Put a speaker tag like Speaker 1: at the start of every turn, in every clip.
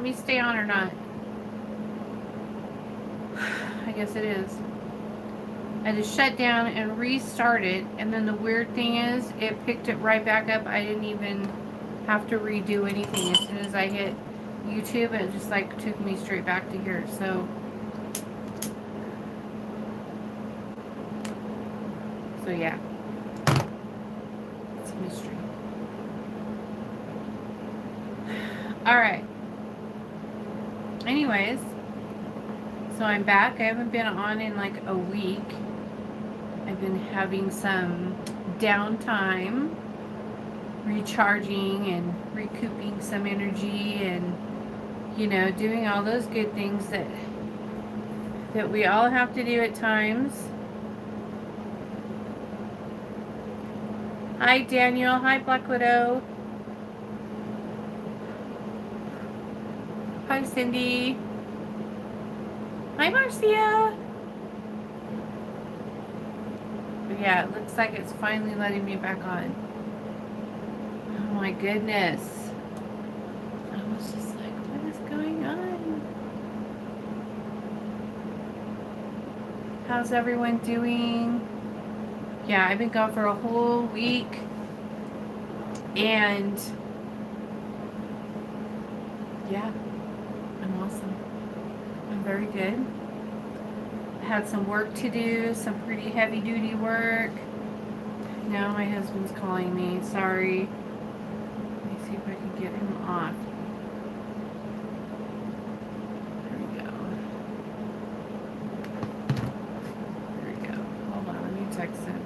Speaker 1: me stay on or not? I guess it is. I just shut down and restarted, and then the weird thing is, it picked it right back up. I didn't even have to redo anything. As soon as I hit YouTube, it just like took me straight back to here. So yeah, it's a mystery. All right. Anyways, so I'm back. I haven't been on in like a week. I've been having some downtime, recharging and recouping some energy, and doing all those good things that we all have to do at times. Hi Daniel. Hi Black Widow. Hi Cindy. Hi Marcia. But yeah, it looks like it's finally letting me back on. Oh my goodness. I was just like, what is going on? How's everyone doing? Yeah, I've been gone for a whole week. And yeah, I'm awesome. I'm very good. I had some work to do, some pretty heavy duty work. Now my husband's calling me. Sorry. Let me see if I can get him off. There we go. There we go. Hold on, let me text him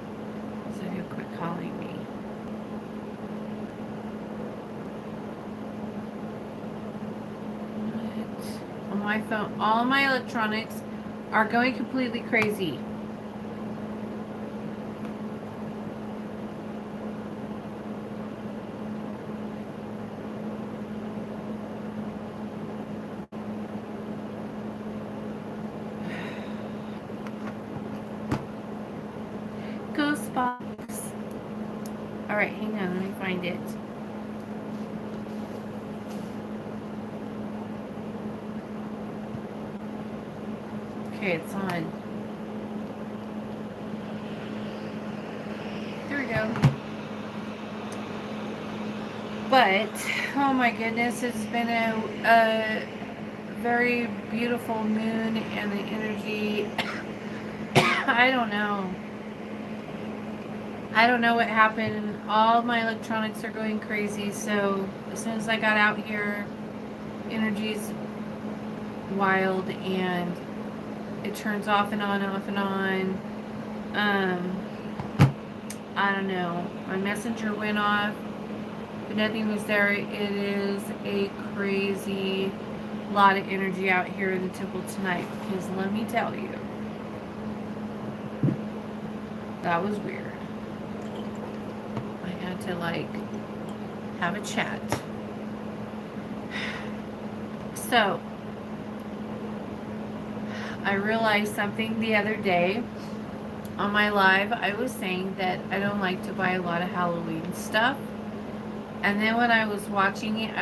Speaker 1: so he'll quit calling me. What? On my phone, all my electronics are going completely crazy. Ghost box. All right, hang on, let me find it. Okay, it's on. There we go. But, oh my goodness, it's been a very beautiful moon, and the energy, I don't know. I don't know what happened. All my electronics are going crazy, so as soon as I got out here, energy's wild, and it turns off and on, off and on. I don't know. My messenger went off, but nothing was there. It is a crazy lot of energy out here in the temple tonight, because let me tell you, that was weird. I had to like have a chat. So I realized something the other day on my live. I was saying that I don't like to buy a lot of Halloween stuff, and then when I was watching it,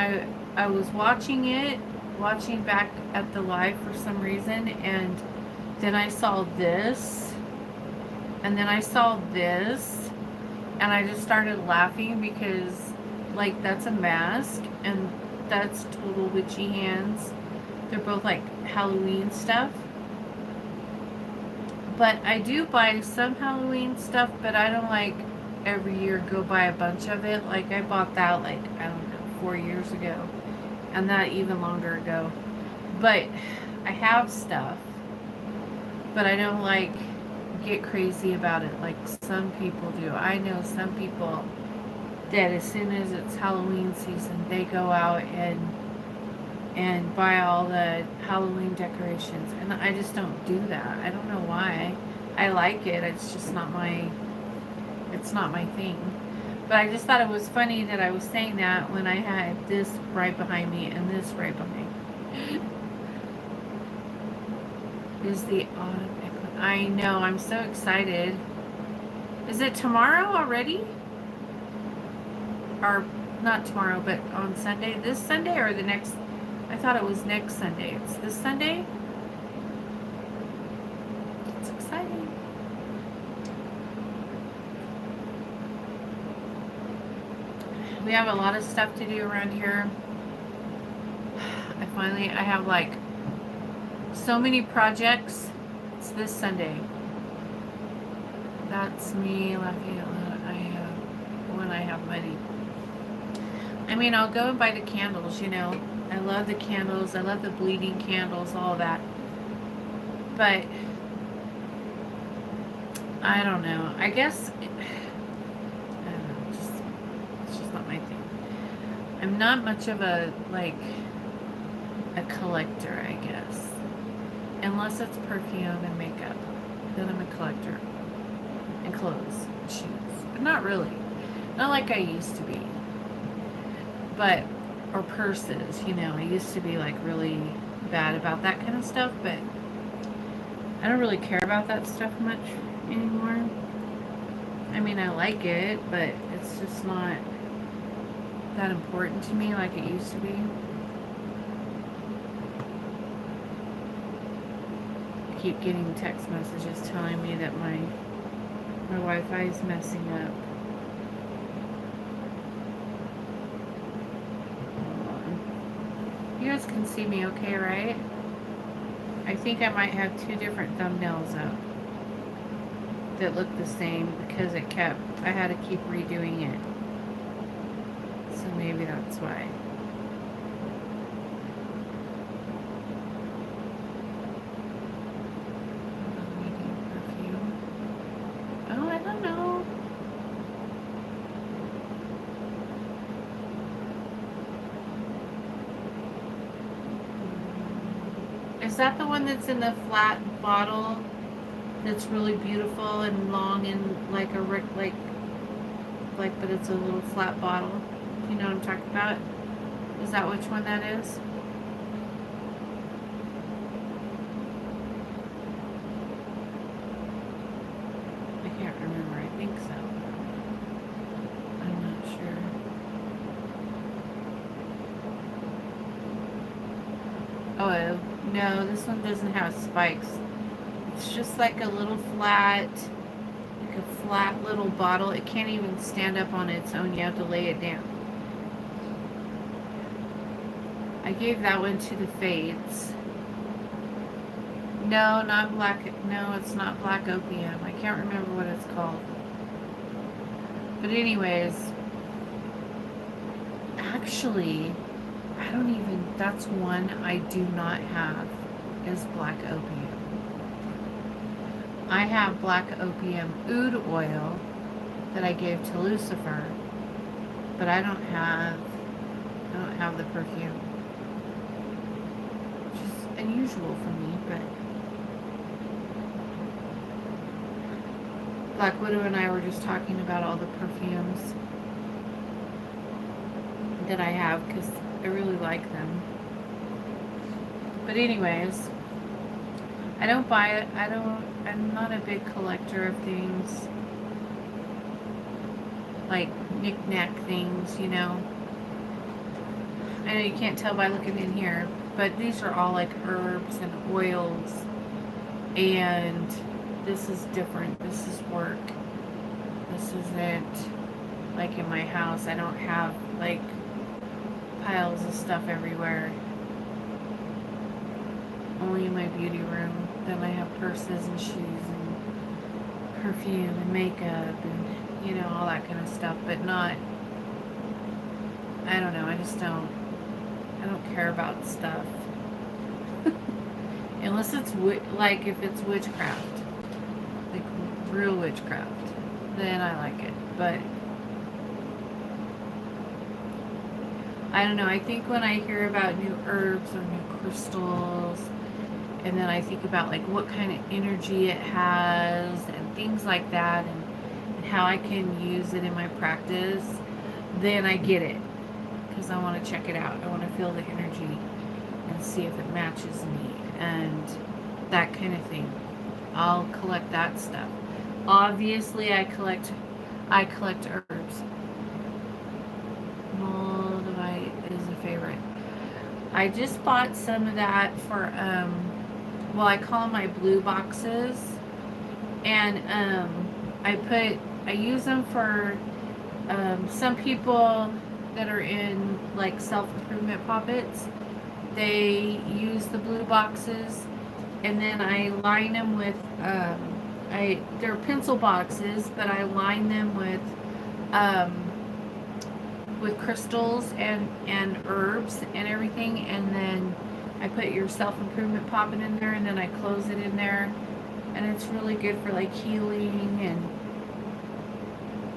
Speaker 1: I was watching back at the live for some reason, and then I saw this, and then I saw this, and I just started laughing because, like, that's a mask, and that's total witchy hands. They're both like Halloween stuff. But I do buy some Halloween stuff, but I don't like every year go buy a bunch of it. Like, I bought that, like, I don't know, 4 years ago, and that even longer ago. But I have stuff, but I don't like get crazy about it like some people do. I know some people that as soon as it's Halloween season, they go out and buy all the Halloween decorations, and I just don't do that. I don't know why. I like it. It's just not my thing. But I just thought it was funny that I was saying that when I had this right behind me and this right behind me. Is the autumn equinox. I know, I'm so excited. Is it tomorrow already? Or not tomorrow, but on Sunday? This Sunday or the next I thought it was next Sunday. It's this Sunday. It's exciting. We have a lot of stuff to do around here. I have like so many projects. It's this Sunday. That's me laughing out loud. When I have money. I mean, I'll go and buy the candles, you know. I love the candles. I love the bleeding candles, all that. But I don't know. I guess I don't know. It's just not my thing. I'm not much of a a collector, I guess. Unless it's perfume and makeup. Then I'm a collector. And clothes and shoes. But not really. Not like I used to be. But, or purses, you know. I used to be like really bad about that kind of stuff, but I don't really care about that stuff much anymore. I mean, I like it, but it's just not that important to me like it used to be. I keep getting text messages telling me that my Wi-Fi is messing up. You guys can see me okay, right? I think I might have two different thumbnails up that look the same because I had to keep redoing it. So maybe that's why. Oh, I don't know. Is that the one that's in the flat bottle? That's really beautiful and long and like a but it's a little flat bottle. You know what I'm talking about? Is that which one that is? I can't remember. I think so. I'm not sure. Oh no, this one doesn't have spikes. It's just like a little flat little bottle. It can't even stand up on its own. You have to lay it down. I gave that one to the Fades. No, not black. No, it's not black opium. I can't remember what it's called. But anyways, actually, I don't even, that's one I do not have is black opium. I have black opium oud oil that I gave to Lucifer, but I don't have the perfume. Which is unusual for me, but Black Widow and I were just talking about all the perfumes that I have because I really like them. But anyways, I don't buy it. I'm not a big collector of things. Like knick-knack things, you know. I know you can't tell by looking in here, but these are all like herbs and oils. And this is different. This is work. This isn't like in my house. I don't have like piles of stuff everywhere. Only in my beauty room. Then I have purses and shoes and perfume and makeup and, you know, all that kind of stuff. But not, I don't know, I don't care about stuff. Unless it's, like, if it's witchcraft. Like, real witchcraft. Then I like it. But I don't know, I think when I hear about new herbs or new crystals, and then I think about like what kind of energy it has and things like that, and how I can use it in my practice, then I get it. Because I want to check it out. I want to feel the energy and see if it matches me and that kind of thing. I'll collect that stuff. Obviously, I collect herbs. Moldavite is a favorite. I just bought some of that for, well, I call them my blue boxes. And I use them for some people that are in like self-improvement poppets. They use the blue boxes, and then I line them with, they're pencil boxes, but I line them with crystals and herbs and everything, and then I put your self-improvement poppet in there, and then I close it in there, and it's really good for like healing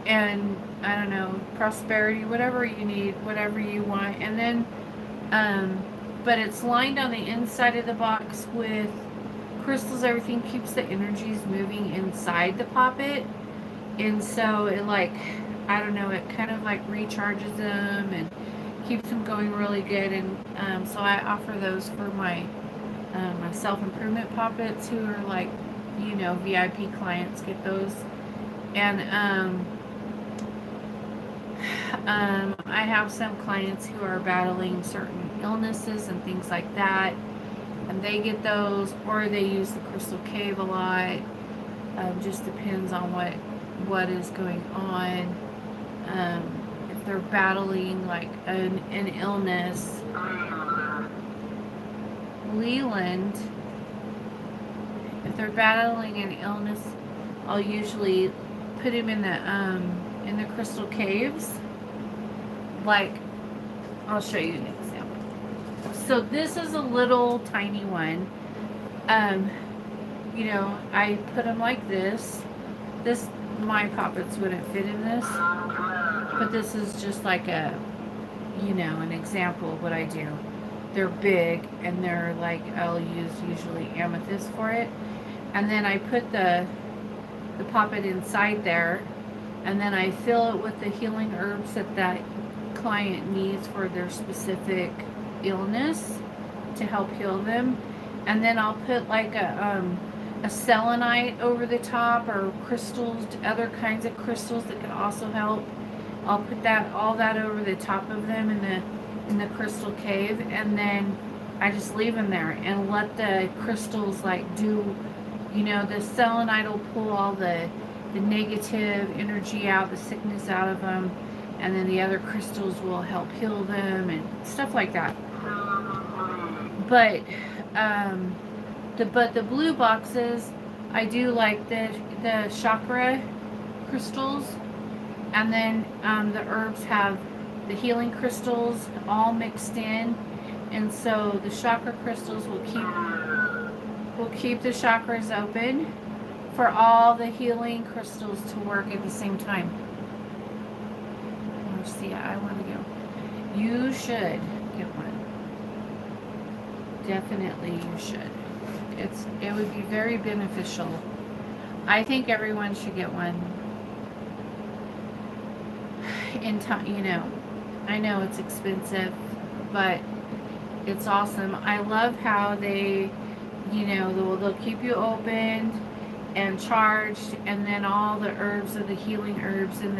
Speaker 1: and I don't know, prosperity, whatever you need, whatever you want. And then but it's lined on the inside of the box with crystals. Everything keeps the energies moving inside the poppet, and so it, like, I don't know, it kind of like recharges them and keeps them going really good. And so I offer those for my my self-improvement poppets who are like, you know, VIP clients get those. And I have some clients who are battling certain illnesses and things like that, and they get those, or they use the Crystal Cave a lot. Just depends on what is going on. If they're battling like an illness. Leland, if they're battling an illness, I'll usually put him in the crystal caves. Like, I'll show you an example. So this is a little tiny one. You know, I put them like this. My poppets wouldn't fit in this, but this is just like a, you know, an example of what I do. They're big, and they're like, I'll use usually amethyst for it. And then I put the poppet inside there, and then I fill it with the healing herbs that client needs for their specific illness to help heal them. And then I'll put like a selenite over the top, or crystals, other kinds of crystals that can also help. I'll put all that over the top of them in the crystal cave, and then I just leave them there and let the crystals like do, you know, the selenite will pull all the negative energy out, the sickness out of them, and then the other crystals will help heal them and stuff like that. But the blue boxes, I do like the chakra crystals, and then the herbs have the healing crystals all mixed in, and so the chakra crystals will keep the chakras open for all the healing crystals to work at the same time. Oh, see, I want to go. You should get one. Definitely you should. It would be very beneficial. I think everyone should get one. In time, you know, I know it's expensive, but it's awesome. I love how they, you know, they'll keep you opened and charged, and then all the herbs of the healing herbs and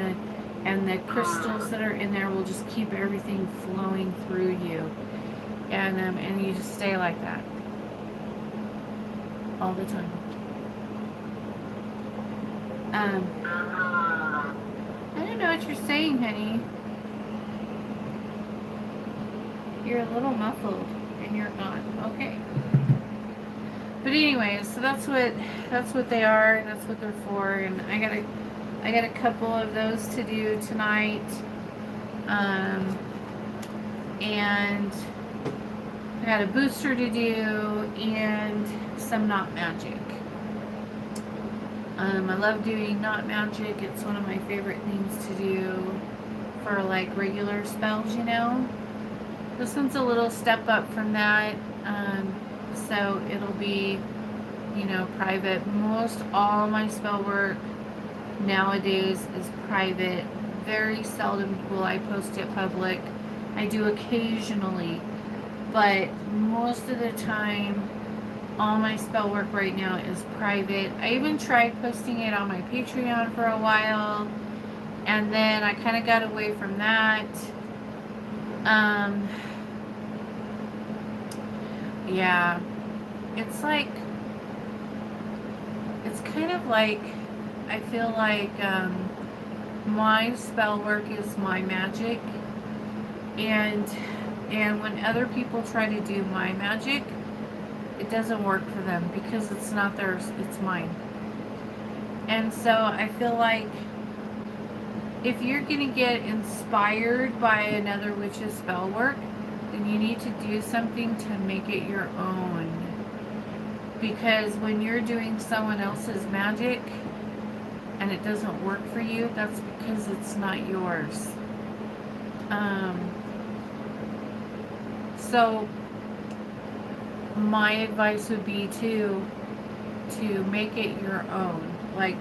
Speaker 1: the crystals that are in there will just keep everything flowing through you, and you just stay like that all the time. I don't know what you're saying, honey. You're a little muffled and you're gone. Okay. But anyways, so that's what they are, and that's what they're for. And I got a couple of those to do tonight. And I got a booster to do and some knot magic. I love doing knot magic. It's one of my favorite things to do for like regular spells, you know. This one's a little step up from that. So it'll be, you know, private. Most all my spell work nowadays is private. Very seldom will I post it public. I do occasionally, but most of the time all my spell work right now is private. I even tried posting it on my Patreon for a while, and then I kind of got away from that. Yeah. It's like, it's kind of like, I feel like my spell work is my magic, and when other people try to do my magic, it doesn't work for them because it's not theirs, it's mine. And so I feel like if you're going to get inspired by another witch's spell work, then you need to do something to make it your own. Because when you're doing someone else's magic and it doesn't work for you, that's because it's not yours. So my advice would be to make it your own. Like,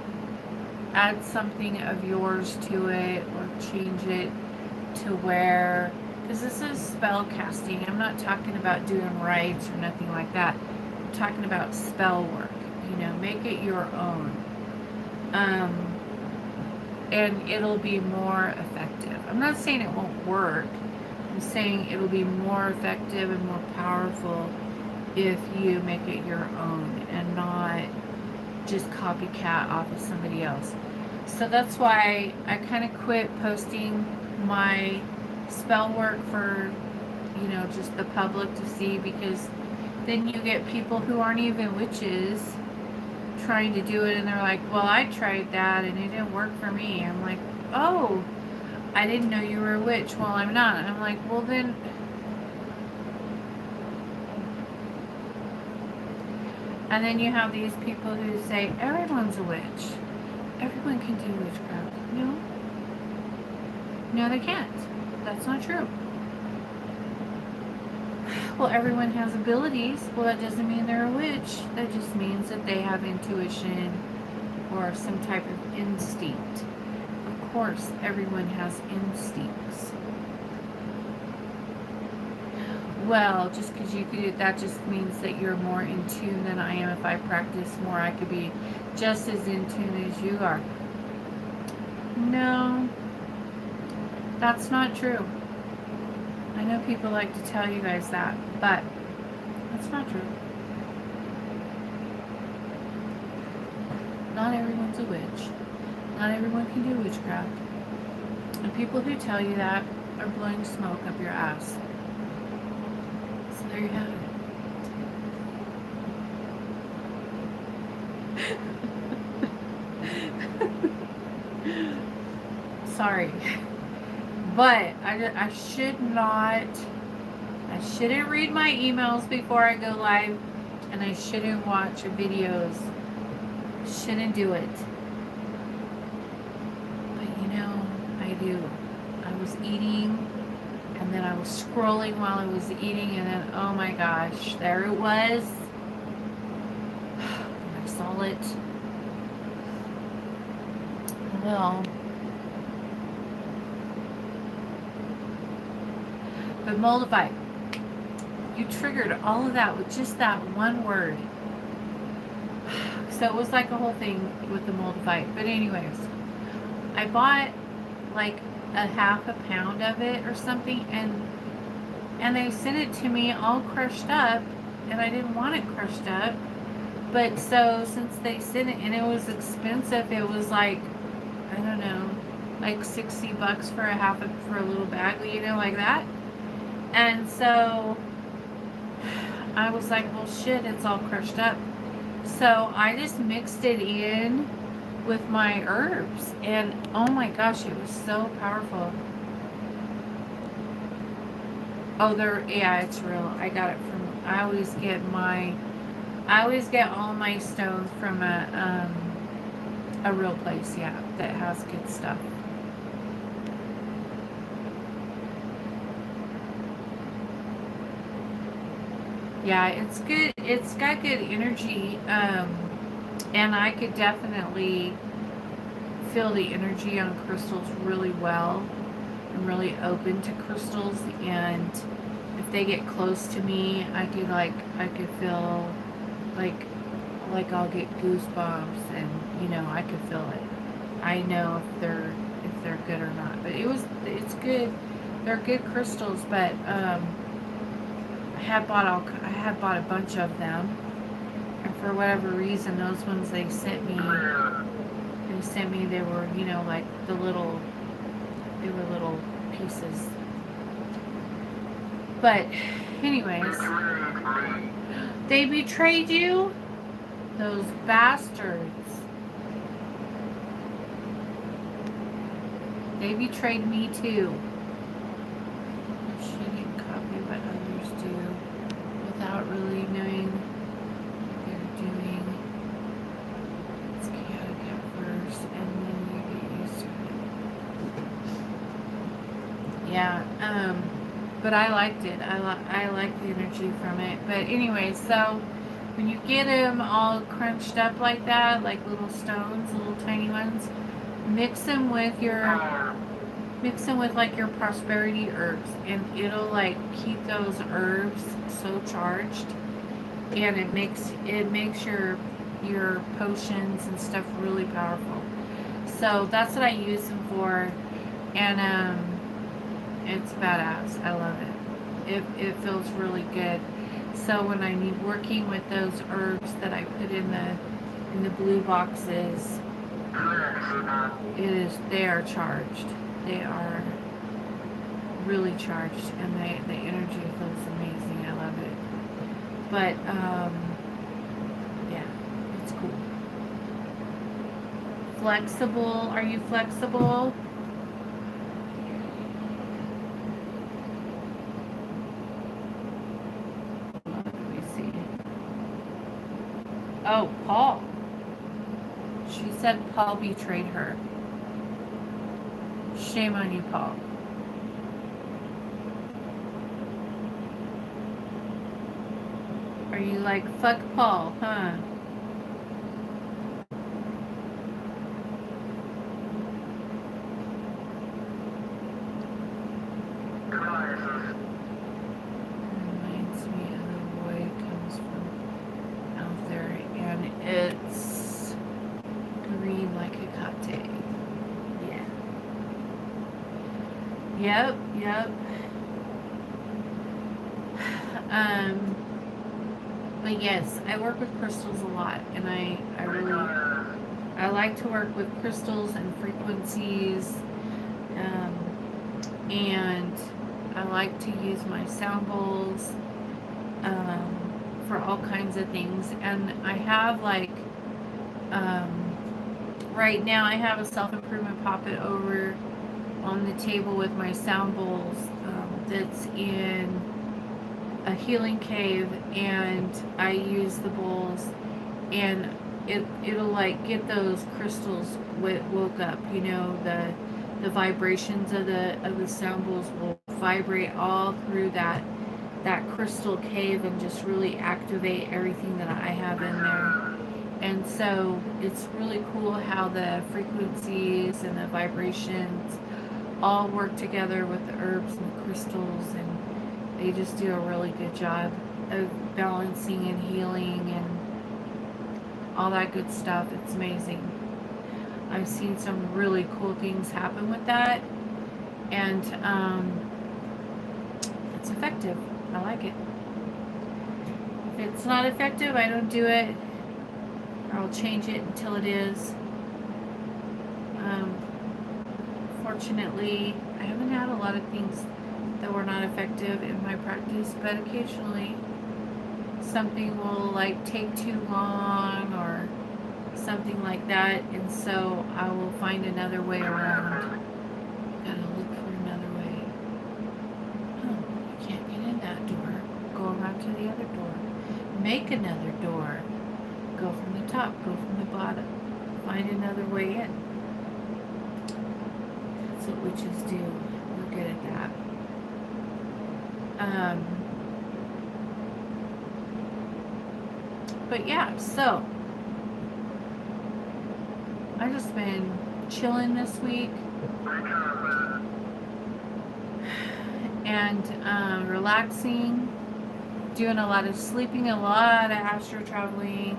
Speaker 1: add something of yours to it or change it to where, because this is spell casting. I'm not talking about doing rites or nothing like that. I'm talking about spell work. You know, make it your own. And it'll be more effective. I'm not saying it won't work. I'm saying it'll be more effective and more powerful if you make it your own and not just copycat off of somebody else. So that's why I kind of quit posting my spell work for, you know, just the public to see, because then you get people who aren't even witches trying to do it, and they're like, well, I tried that and it didn't work for me. I'm like, oh, I didn't know you were a witch. Well, I'm not. And I'm like, well, then and then you have these people who say everyone's a witch, everyone can do witchcraft. No, they can't. That's not true. Well, everyone has abilities. Well, that doesn't mean they're a witch. That just means that they have intuition or some type of instinct. Of course, everyone has instincts. Well, just because you could, that just means that you're more in tune than I am. If I practice more, I could be just as in tune as you are. No, that's not true. I know people like to tell you guys that, but that's not true. Not everyone's a witch. Not everyone can do witchcraft. And people who tell you that are blowing smoke up your ass. So there you have it. Sorry. But I shouldn't read my emails before I go live, and I shouldn't watch videos. Shouldn't do it. But you know, I do. I was eating, and then I was scrolling while I was eating, and then, oh my gosh, there it was. I saw it. Well, but Moldavite, you triggered all of that with just that one word. So it was like a whole thing with the Moldavite. But anyways, I bought like a half a pound of it or something, and they sent it to me all crushed up, and I didn't want it crushed up. But so since they sent it, and it was expensive, it was like, I don't know, like $60 for for a little bag, you know, like that. And so I was like, well, shit, it's all crushed up. So I just mixed it in with my herbs, and oh my gosh, it was so powerful. Oh, yeah, it's real. I got it from, I always get all my stones from a real place, yeah, that has good stuff. Yeah, it's good. It's got good energy, and I could definitely feel the energy on crystals really well. I'm really open to crystals, and if they get close to me, I could feel like I'll get goosebumps, and you know, I could feel it. I know if they're good or not. But it's good. They're good crystals, but I had bought a bunch of them, and for whatever reason, those ones they sent me, they were, you know, like they were little pieces. But, anyways, they betrayed you? Those bastards. They betrayed me too. She didn't copy what others do without really knowing what they're doing. It's chaotic at first, and then you get used to it. Yeah, but I liked it. I liked the energy from it. But anyway, so when you get them all crunched up like that, like little stones, little tiny ones, mix them with like your prosperity herbs, and it'll like keep those herbs so charged, and it makes your potions and stuff really powerful. So that's what I use them for, and it's badass. I love it. It feels really good. So when I need working with those herbs that I put in the blue boxes, they are charged. They are really charged, and the energy feels amazing. I love it. But yeah, it's cool. Flexible. Are you flexible? Let me see. Oh, Paul. She said Paul betrayed her. Shame on you, Paul. Are you like, fuck Paul, huh? Reminds me of the boy comes from out there, and it's green like a cate. Yeah. Yep. But yes, I work with crystals a lot, and I like to work with crystals and frequencies, and I like to use my sound bowls for all kinds of things. And I have like right now I have a self-improvement poppet over on the table with my sound bowls that's in a healing cave, and I use the bowls, and it'll like get those crystals woke up. You know, the vibrations of the sound bowls will vibrate all through that crystal cave and just really activate everything that I have in there. And so it's really cool how the frequencies and the vibrations all work together with the herbs and the crystals, and they just do a really good job of balancing and healing and all that good stuff. It's amazing. I've seen some really cool things happen with that, and it's effective. I like it. If it's not effective, I don't do it, or I'll change it until it is. Fortunately, I haven't had a lot of things that were not effective in my practice, but occasionally something will like take too long or something like that, and so I will find another way around. Gotta look for another way. Oh, I can't get in that door. Go around to the other door. Make another door. Go from the top, go from the bottom. Find another way in. That's what witches do. We're good at that. But yeah, so I've just been chilling this week and relaxing, doing a lot of sleeping, a lot of astral traveling.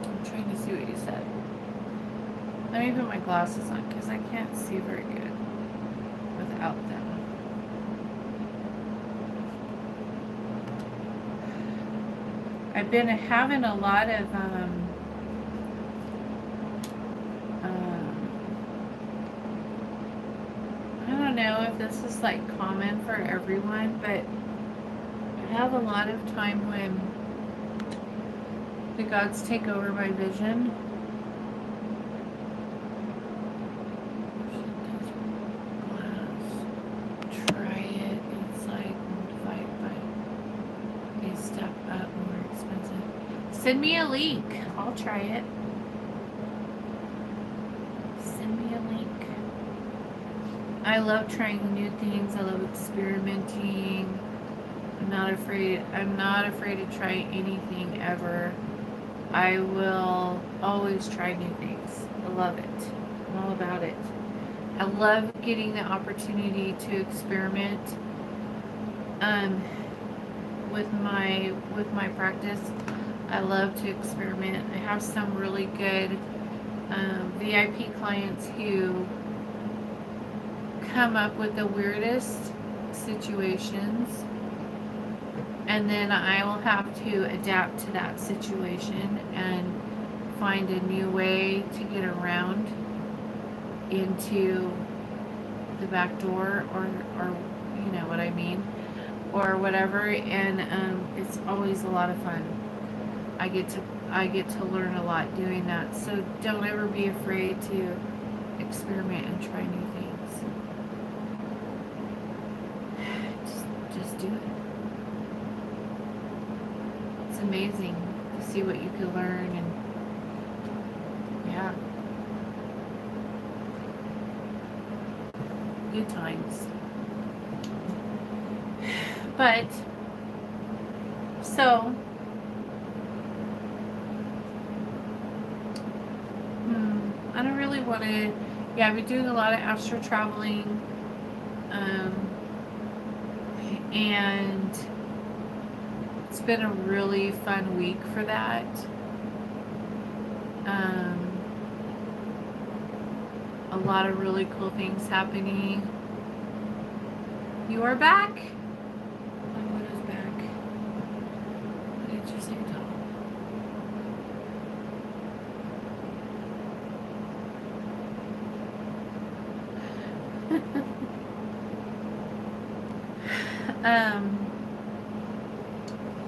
Speaker 1: I'm trying to see what you said. Let me put my glasses on because I can't see very good without them. I've been having a lot of I don't know if this is like common for everyone, but I have a lot of time when the gods take over my vision. Try it. It's like divided by a step up, more expensive. Send me a link. I'll try it. Send me a link. I love trying new things. I love experimenting. I'm not afraid to try anything ever. I will always try new things. I love it. I'm all about it. I love getting the opportunity to experiment with my practice. I love to experiment. I have some really good VIP clients who come up with the weirdest situations, and then I will have to adapt to that situation and find a new way to get around into the back door, or you know what I mean, or whatever. And it's always a lot of fun. I get to learn a lot doing that. So don't ever be afraid to experiment and try new things. Just do it. It's amazing to see what you can learn, and yeah, good times. But so I don't really want to. Yeah, I've been doing a lot of astral traveling, and it's been a really fun week for that. A lot of really cool things happening. You are back. My widow's back. What did you say, Tom?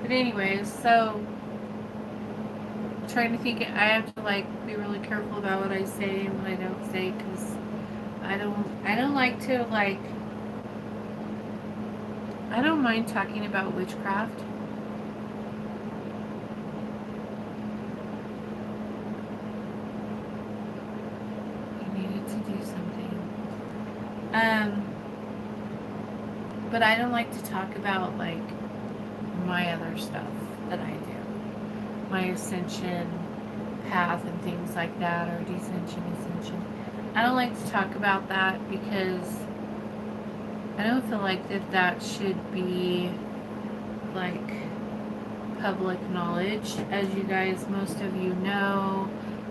Speaker 1: But anyways, so I'm trying to think. I have to like be really careful about what I say and what I don't say, because I don't like to like. I don't mind talking about witchcraft. I needed to do something. But I don't like to talk about like my other stuff that I do, my ascension path and things like that, or descension, ascension. I don't like to talk about that because I don't feel like that should be like public knowledge. As you guys, most of you know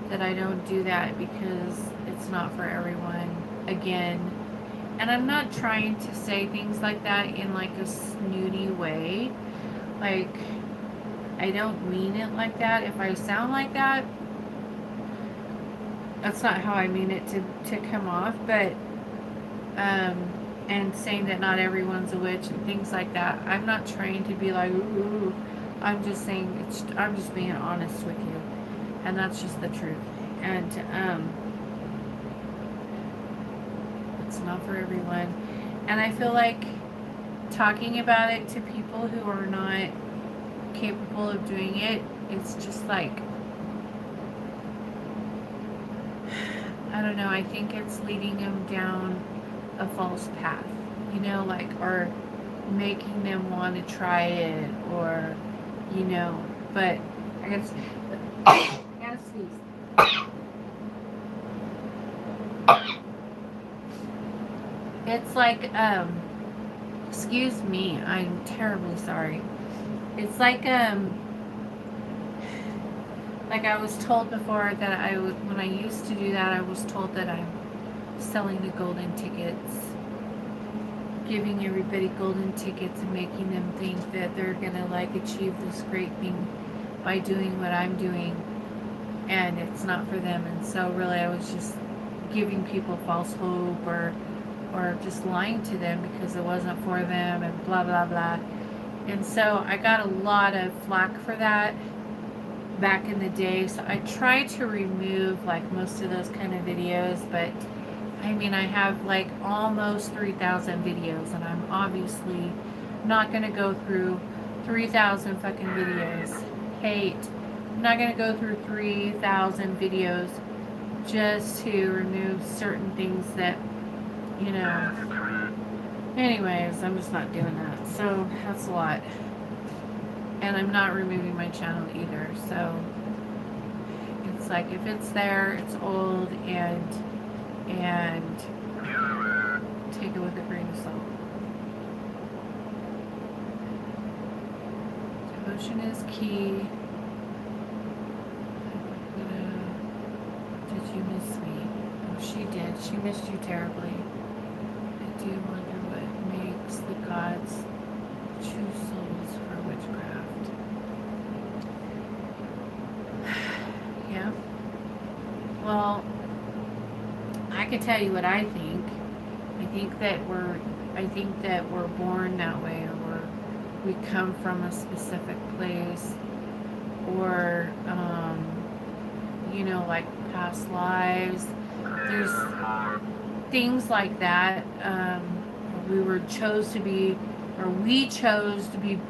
Speaker 1: that I don't do that because it's not for everyone, again. And I'm not trying to say things like that in like a snooty way. Like, I don't mean it like that. If I sound like that, that's not how I mean it to come off. But and saying that not everyone's a witch and things like that, I'm not trying to be like, ooh. I'm just saying I'm just being honest with you, and that's just the truth. And it's not for everyone. And I feel like talking about it to people who are not capable of doing it, it's just like, I don't know, I think it's leading them down a false path, you know, like, or making them want to try it, or, you know. But I gotta sneeze. It's like, excuse me, I'm terribly sorry. It's like I was told before that when I used to do that, I was told that I'm selling the golden tickets, giving everybody golden tickets and making them think that they're gonna like achieve this great thing by doing what I'm doing, and it's not for them. And so really I was just giving people false hope, or just lying to them because it wasn't for them, and blah blah blah. And so I got a lot of flack for that back in the day. So I tried to remove like most of those kind of videos, but I mean, I have like almost 3,000 videos, and I'm obviously not going to go through 3,000 fucking videos. I'm not going to go through 3,000 videos just to remove certain things that, you know. Anyways, I'm just not doing that. So that's a lot. And I'm not removing my channel either. So it's like, if it's there, it's old, and take it with a grain of salt. Devotion is key. Did you miss me? Oh, she did. She missed you terribly. I do wonder what makes the gods choose souls for witchcraft. Yeah. Well, I can tell you what I think. I think that we're born that way, or we come from a specific place, or like past lives. There's things like that. We chose to be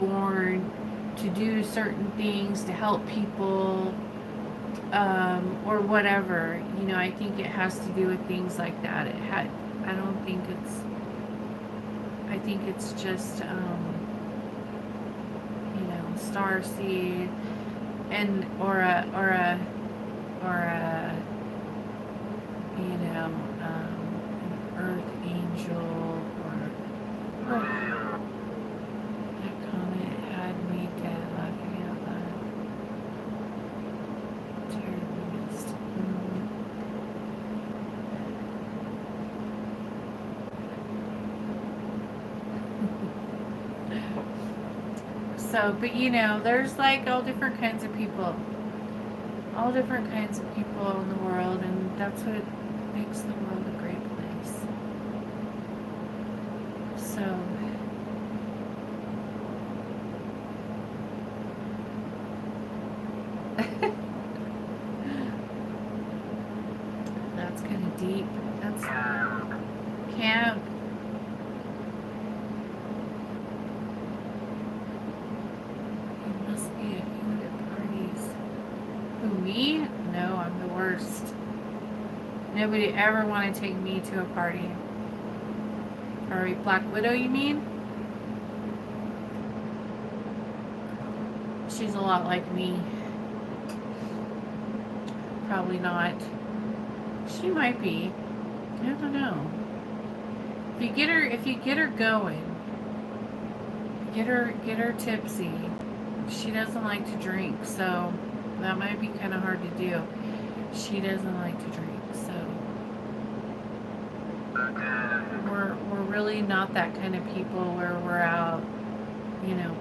Speaker 1: born to do certain things to help people, or whatever. I think it has to do with things like that. I think it's just star seed, and or a an earth angel, or that comment had me dead laughing out loud. Terribly missed. So, but there's like all different kinds of people. All different kinds of people in the world, and that's what makes the world a great place. So, that's kind of deep. That's camp. You must be a hoot at parties. Who, me? No, I'm the worst. Nobody ever want to take me to a party. Or a Black Widow, you mean? She's a lot like me. Probably not. She might be. I don't know. If you get her going, get her tipsy. She doesn't like to drink, so that might be kind of hard to do. She doesn't like to drink, so we're really not that kind of people where we're out,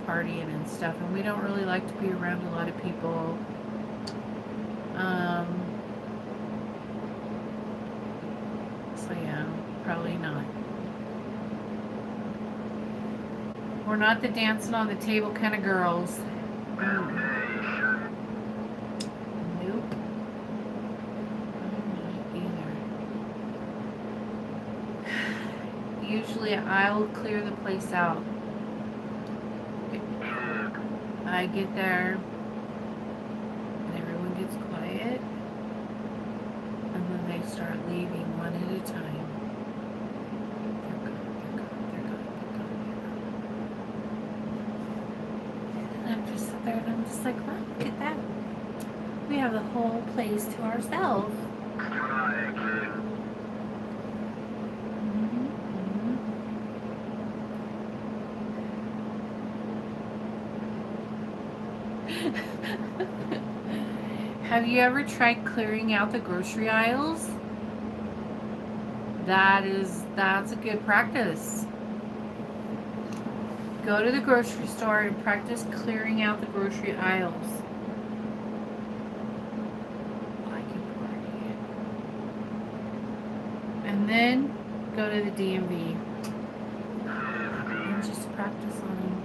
Speaker 1: partying and stuff, and we don't really like to be around a lot of people. So yeah, probably not. We're not the dancing on the table kind of girls. Nope. Usually I'll clear the place out. I get there and everyone gets quiet, and then they start leaving one at a time. And I'm just there and I'm just like, wow, look at that. We have the whole place to ourselves. Have you ever tried clearing out the grocery aisles? That's a good practice. Go to the grocery store and practice clearing out the grocery aisles. And then go to the DMV and just practice on them.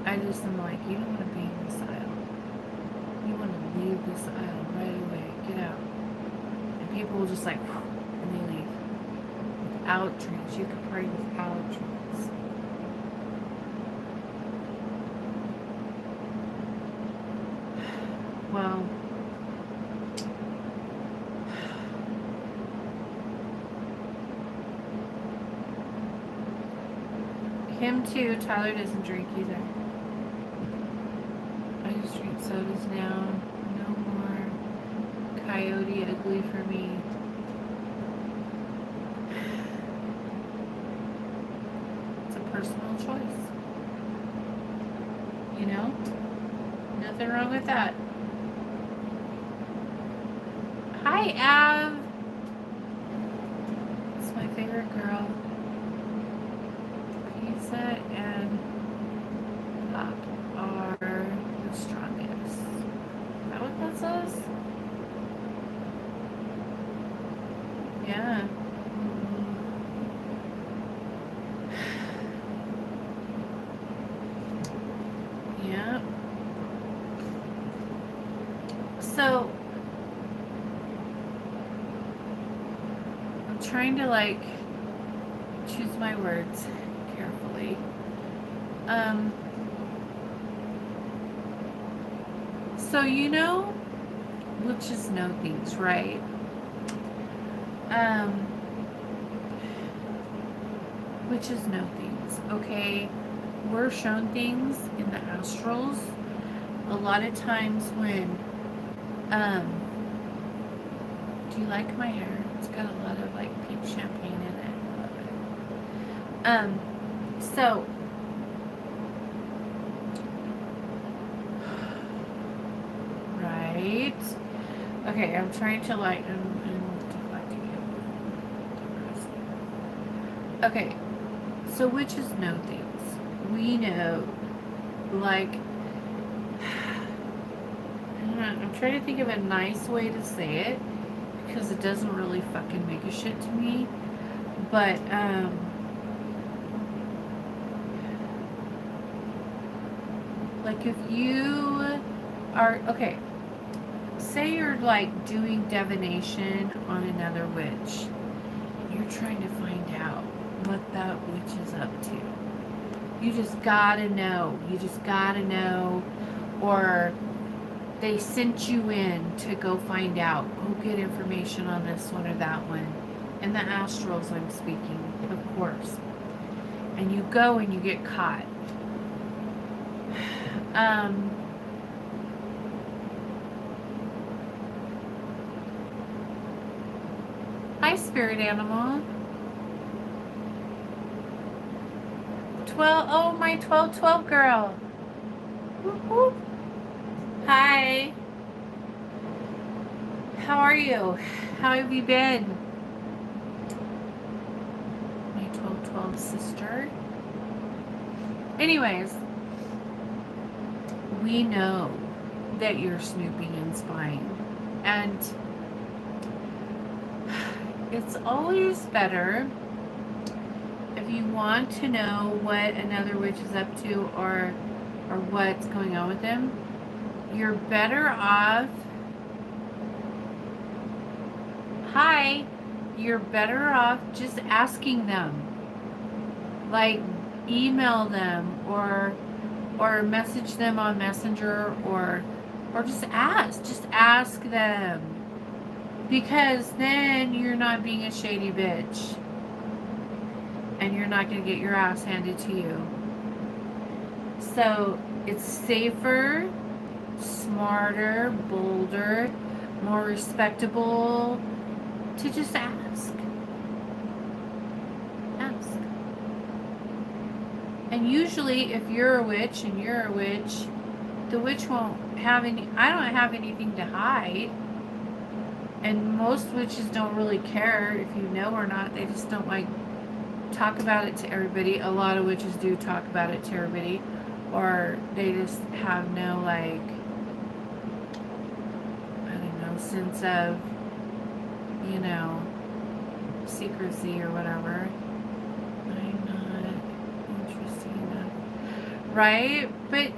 Speaker 1: I just am like, you don't want to be in this aisle. You want to leave this aisle right away. Get out. And people will just like, and they leave. Without drinks. You can pray without drinks. Well, him too. Tyler doesn't drink either. I just drink sodas now. No more Coyote Ugly for me. It's a personal choice. You know? Nothing wrong with that. Hi, Av. It's my favorite girl. Pizza and pop are the strongest. Is that what that says? Yeah. Yeah. So I'm trying to like choose my words carefully. So you know, witches know things, right? Witches know things, okay? We're shown things in the astrals. A lot of times when, do you like my hair? It's got a lot of like pink champagne in it. I love it. So, right. Okay, I'm trying to like, okay, so witches know things. We know, like, I'm trying to think of a nice way to say it, because it doesn't really fucking make a shit to me, but, like, if you are, okay, say you're, like, doing divination on another witch, and you're trying to find out what that witch is up to. You just gotta know. You just gotta know. Or they sent you in to go find out. Go get information on this one or that one. And the astrals I'm speaking, of course. And you go and you get caught. Hi, spirit animal. 12, oh, my 1212 girl. Whoop, whoop. Hi. How are you? How have you been? My 1212 sister. Anyways, we know that you're snooping and spying. And it's always better if you want to know what another witch is up to or what's going on with them. You're better off. Hi. You're better off just asking them. Like, email them or message them on Messenger or just ask. Just ask them. Because then you're not being a shady bitch. And you're not going to get your ass handed to you. So it's safer, smarter, bolder, more respectable to just ask. Ask. And usually if you're a witch and you're a witch, the witch won't have I don't have anything to hide. And most witches don't really care if you know or not. They just don't like talk about it to everybody. A lot of witches do talk about it to everybody. Or they just have no, like, I don't know, sense of you know, secrecy or whatever. I'm not interesting enough. Right? But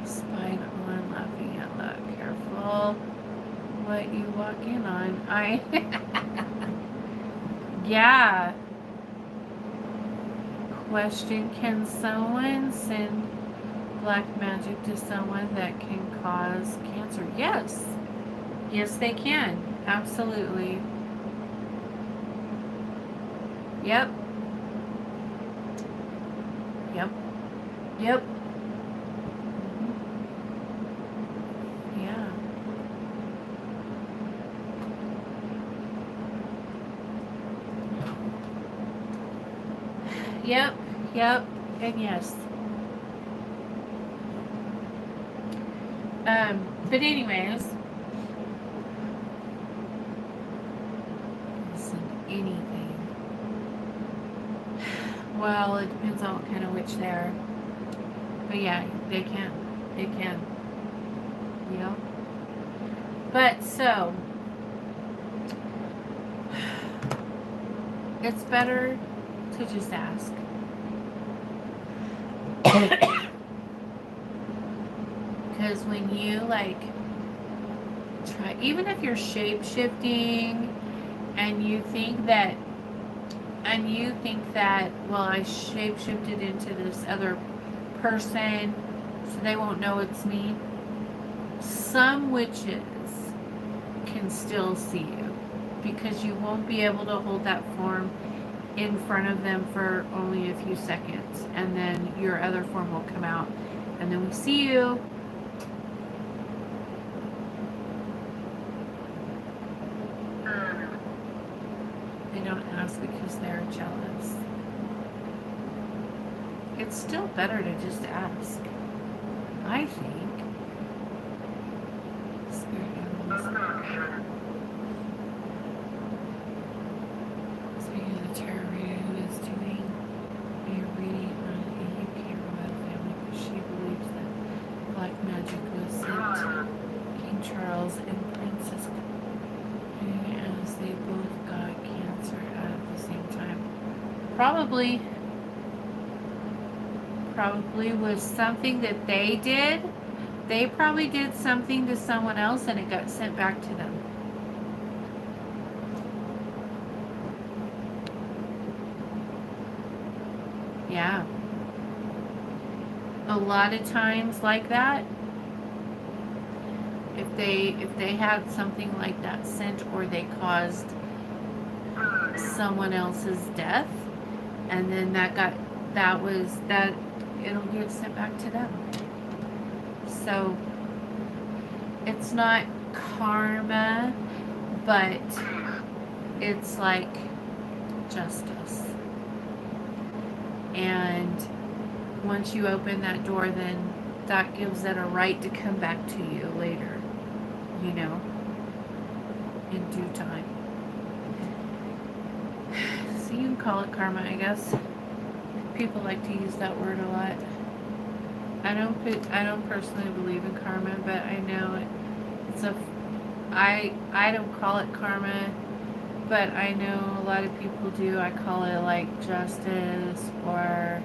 Speaker 1: spied on, laughing out loud. Careful what you walk in on. Yeah. Question: can someone send black magic to someone that can cause cancer? Yes. Yes, they can. Absolutely. Yep. Yep. Yep. Yeah. Yep. Yep. And yes. But anyways, listen, anything. Well, it depends on what kind of witch they are. But yeah, they can. It can. Yep. But so, it's better to just ask. Because when you like try, even if you're shape shifting and you think that, well, I shape shifted into this other person so they won't know it's me. Some witches can still see you because you won't be able to hold that form in front of them for only a few seconds, and then your other form will come out, and then we see you. They don't ask because they're jealous. It's still better to just ask, I think. Spirit animals. Speaking of the tarot reader who is doing a reading on a UK royal family, because she believes that black magic was sent to King Charles and Princess as they both got cancer at the same time. Probably was something that they did. They probably did something to someone else and it got sent back to them. Yeah. A lot of times like that, if they had something like that sent, or they caused someone else's death, and then it'll get sent back to them. So it's not karma, but it's like justice. And once you open that door, then that gives it a right to come back to you later, you know, in due time. So you can call it karma, I guess. People like to use that word a lot. I don't personally believe in karma, but I know I don't call it karma, but I know a lot of people do. I call it like justice, or,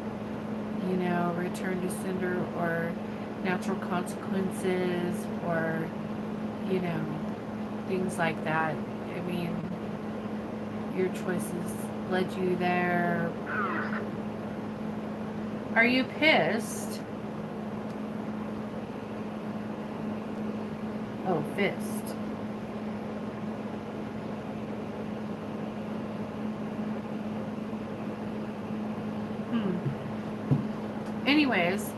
Speaker 1: you know, return to sender, or natural consequences, or, you know, things like that. I mean, your choices led you there. Are you pissed? Oh, fist. Anyways.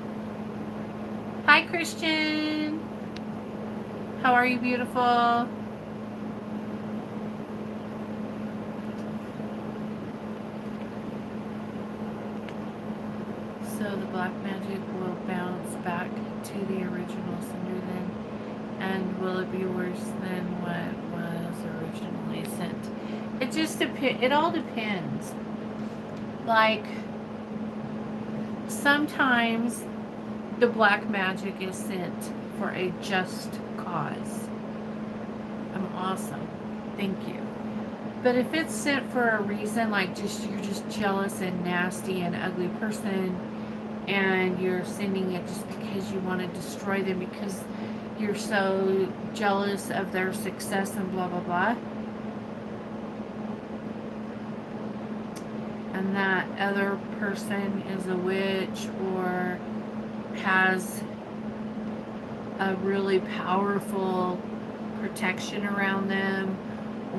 Speaker 1: Hi, Christian. How are you, beautiful? So the black magic will bounce back to the original sender then, and will it be worse than what was originally sent? It just depends. It all depends. Like, sometimes the black magic is sent for a just cause. awesome. Thank you. But if it's sent for a reason, like just you're just jealous and nasty and ugly person, and you're sending it just because you want to destroy them because you're so jealous of their success and blah blah blah, and that other person is a witch or has a really powerful protection around them,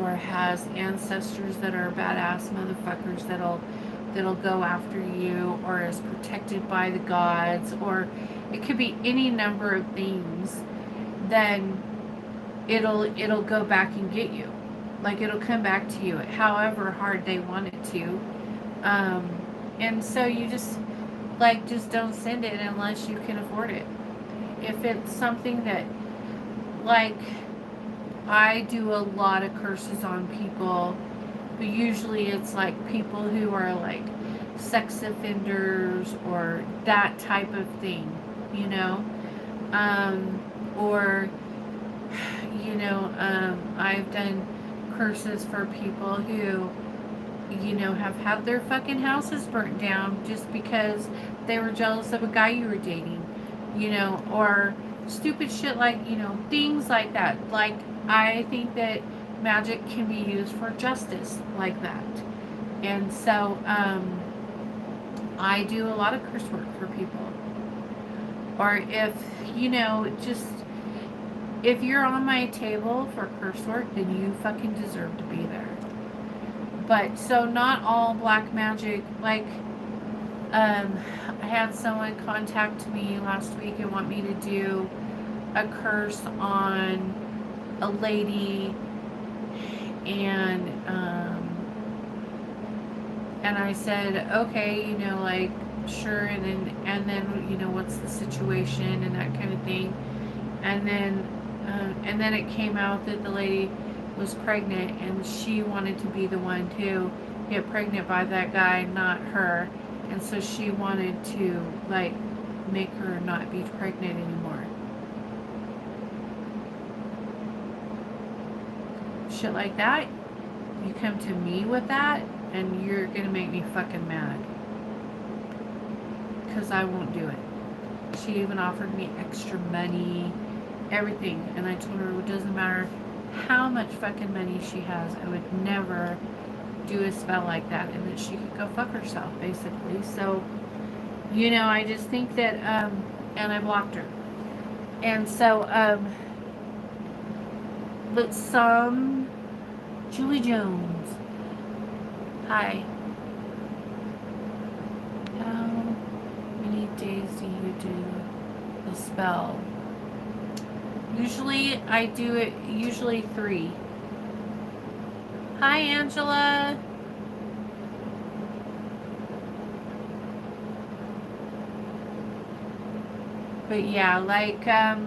Speaker 1: or has ancestors that are badass motherfuckers that'll go after you, or is protected by the gods, or it could be any number of things, then it'll go back and get you. Like it'll come back to you however hard they want it to. And so you just don't send it unless you can afford it. If it's something that, like, I do a lot of curses on people, but usually it's like people who are like sex offenders or that type of thing, you know, or, you know, I've done curses for people who, you know, have had their fucking houses burnt down just because they were jealous of a guy you were dating, you know, or stupid shit like, you know, things like that. Like, I think that magic can be used for justice like that. And so, I do a lot of curse work for people. Or if, you know, just, if you're on my table for curse work, then you fucking deserve to be there. But, so not all black magic, like, I had someone contact me last week and want me to do a curse on a lady, and I said, okay, you know, like, sure, and then, you know, what's the situation and that kind of thing, and then it came out that the lady was pregnant, and she wanted to be the one to get pregnant by that guy, not her, and so she wanted to, like, make her not be pregnant anymore. Shit like that, you come to me with that, and you're gonna make me fucking mad. Because I won't do it. She even offered me extra money, everything, and I told her it doesn't matter how much fucking money she has, I would never do a spell like that, and that she could go fuck herself, basically. So, you know, I just think that, and I blocked her. And so, but Julie Jones, hi. How many days do you do the spell? Usually, I do it, usually 3. Hi, Angela. But yeah, like, I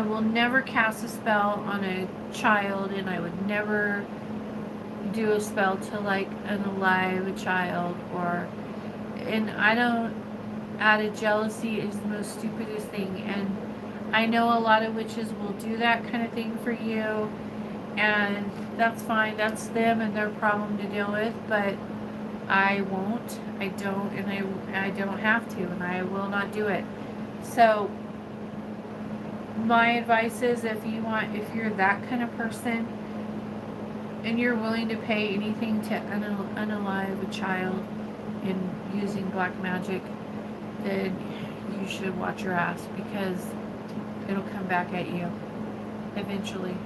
Speaker 1: will never cast a spell on a child, and I would never do a spell to, like, unalive a child, or, and I don't, out of jealousy is the most stupidest thing, and I know a lot of witches will do that kind of thing for you, and that's fine, that's them and their problem to deal with, but I won't, I don't, and I don't have to, and I will not do it. So my advice is, if you're that kind of person and you're willing to pay anything to unalive a child in using black magic, then you should watch your ass, because it'll come back at you eventually.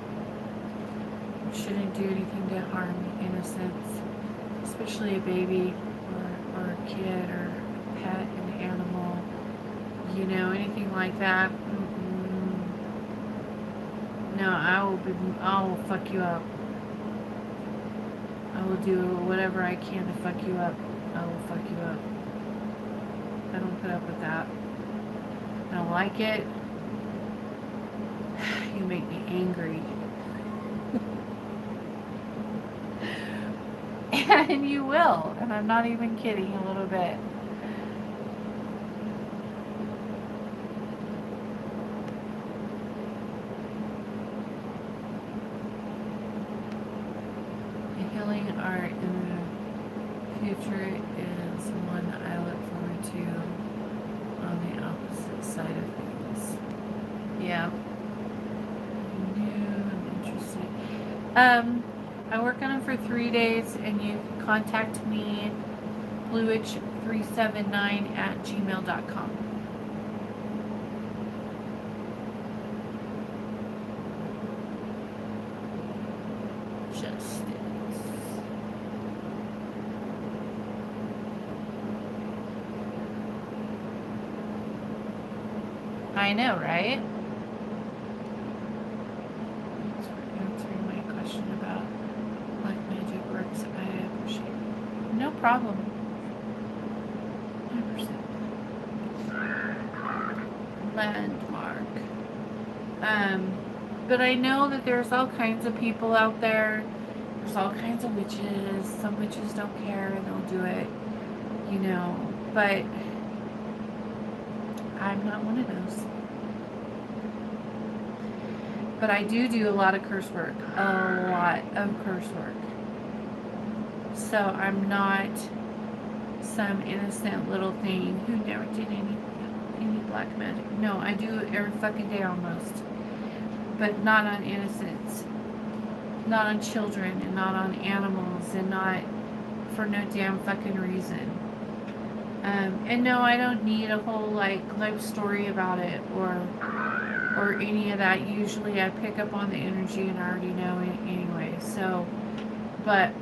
Speaker 1: You shouldn't do anything to harm innocence, especially a baby or a kid or a pet, an animal, you know, anything like that. No, I will fuck you up. I will do whatever I can to fuck you up. I will fuck you up. I don't put up with that. I don't like it. You make me angry. And you will. And I'm not even kidding a little bit. healing art in the future is one I look forward to on the opposite side of things. Yeah. New and interesting. I work on them for 3 days, and you can contact me, bluewitch379@gmail.com. Justice. I know, right? Thanks for answering my question about black magic works. I appreciate it. No problem. 100%. Landmark. But I know that there's all kinds of people out there. There's all kinds of witches. Some witches don't care and they'll do it, you know. But I'm not one of those. But I do a lot of curse work. A lot of curse work. So I'm not some innocent little thing who never did any black magic. No, I do it every fucking day almost. But not on innocents. Not on children and not on animals and not for no damn fucking reason. And no, I don't need a whole like life story about it or any of that. Usually I pick up on the energy and I already know it anyway. So, but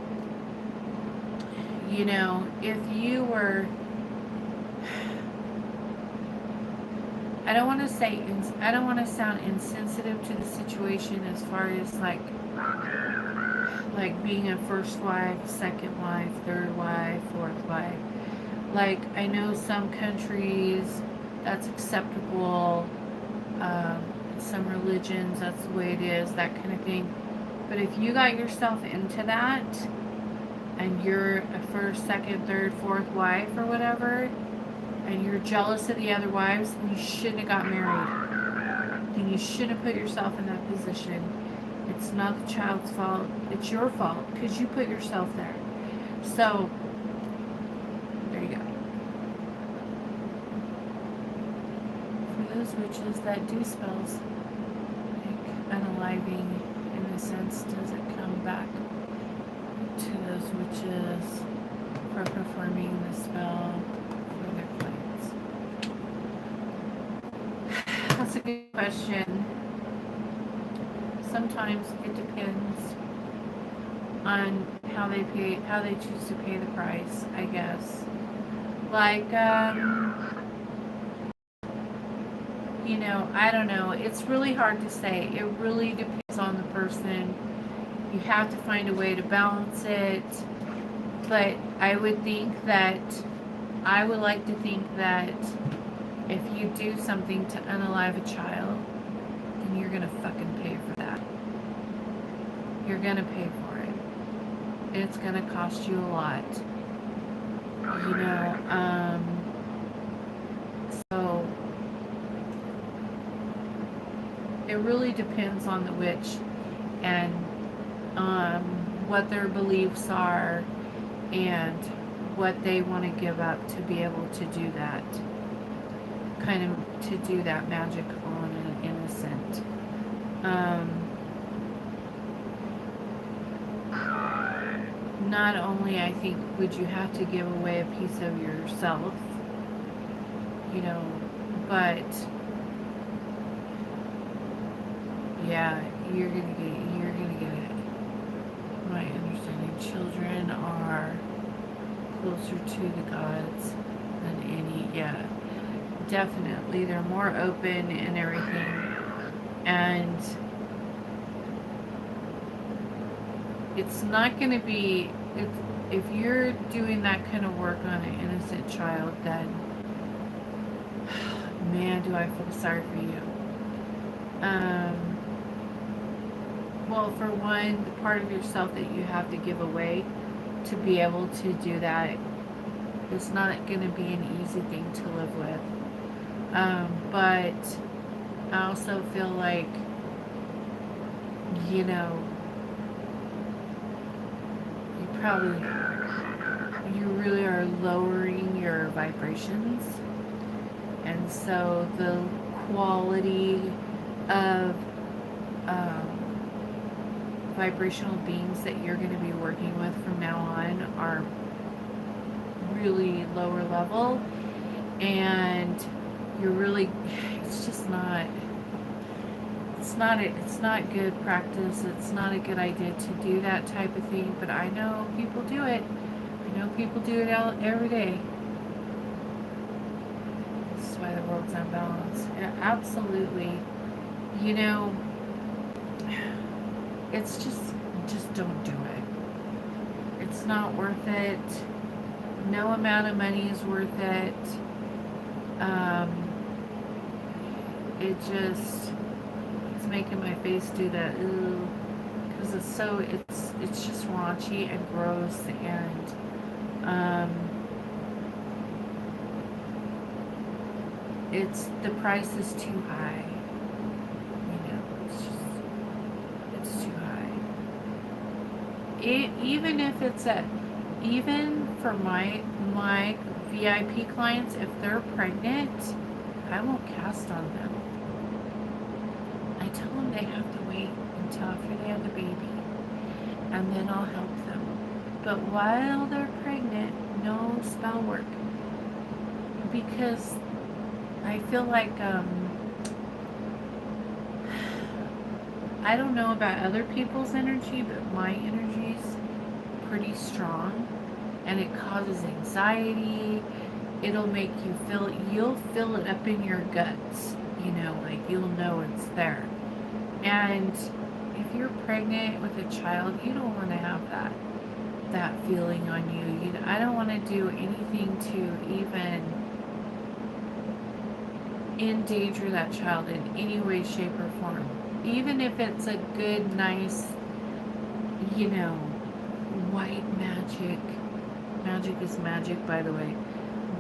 Speaker 1: you know, if you were, I don't want to sound insensitive to the situation as far as like being a first wife, second wife, third wife, fourth wife. Like, I know some countries that's acceptable, some religions that's the way it is, that kind of thing. But if you got yourself into that and you're a first, second, third, fourth wife or whatever, and you're jealous of the other wives, then you shouldn't have got married. Then you shouldn't have put yourself in that position. It's not the child's fault. It's your fault because you put yourself there. So, there you go. For those witches that do spells, like unaliving in a sense, does it come back to those witches for performing the spell for their clients? That's a good question. Sometimes it depends on how they choose to pay the price, I guess. Like, you know, I don't know. It's really hard to say. It really depends on the person. You have to find a way to balance it. But I would like to think that if you do something to unalive a child, then you're gonna fucking pay for that. You're gonna pay for it. It's gonna cost you a lot. You know, so it really depends on the witch and what their beliefs are and what they want to give up to be able to do that. Kind of to do that magic on an innocent. Not only, I think, would you have to give away a piece of yourself, you know, but yeah, you're gonna get it. My understanding, children are closer to the gods than any. Yeah, definitely, they're more open and everything, and it's not going to be, if you're doing that kind of work on an innocent child, then man, do I feel sorry for you. Well, for one, the part of yourself that you have to give away to be able to do that is not going to be an easy thing to live with. But I also feel like, you know, probably, you really are lowering your vibrations. And so the quality of vibrational beings that you're going to be working with from now on are really lower level, and you're really, it's just not, it's not good practice. It's not a good idea to do that type of thing, but I know people do it. I know people do it every day. This is why the world's unbalanced. Yeah, absolutely. You know, it's just don't do it. It's not worth it. No amount of money is worth it. It's making my face do that, because it's just raunchy and gross, and the price is too high. You know, it's too high. Even for my VIP clients, if they're pregnant, I won't cast on them. I tell them they have to wait until after they have the baby, and then I'll help them. But while they're pregnant, no spell work, because I feel like I don't know about other people's energy, but my energy's pretty strong, and it causes anxiety. It'll make you you'll feel it up in your guts, you know, like you'll know it's there. And if you're pregnant with a child, you don't want to have that feeling on you. I don't want to do anything to even endanger that child in any way, shape, or form. Even if it's a good, nice, you know, white magic. Magic is magic, by the way.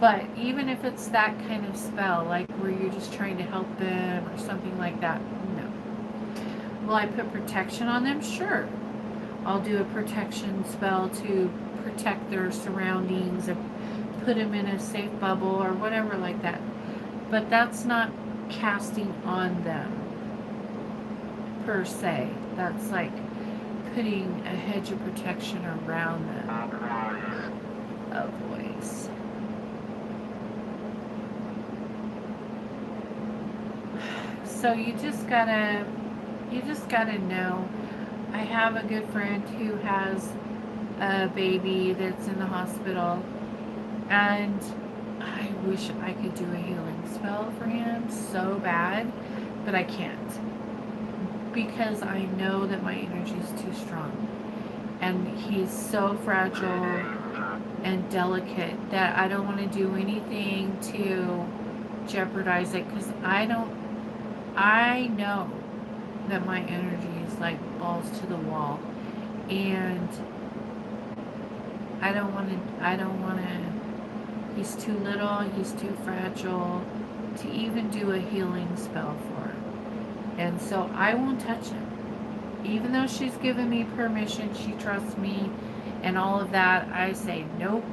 Speaker 1: But even if it's that kind of spell, like where you're just trying to help them or something like that, no. Will I put protection on them? Sure. I'll do a protection spell to protect their surroundings and put them in a safe bubble or whatever like that. But that's not casting on them per se. That's like putting a hedge of protection around them. A voice. So you just gotta know. I have a good friend who has a baby that's in the hospital, and I wish I could do a healing spell for him so bad, but I can't, because I know that my energy is too strong, and he's so fragile and delicate that I don't want to do anything to jeopardize it, because I know that my energy is like balls to the wall, and I don't want to, he's too little, he's too fragile to even do a healing spell for. And so I won't touch him. Even though she's given me permission, she trusts me and all of that, I say, nope,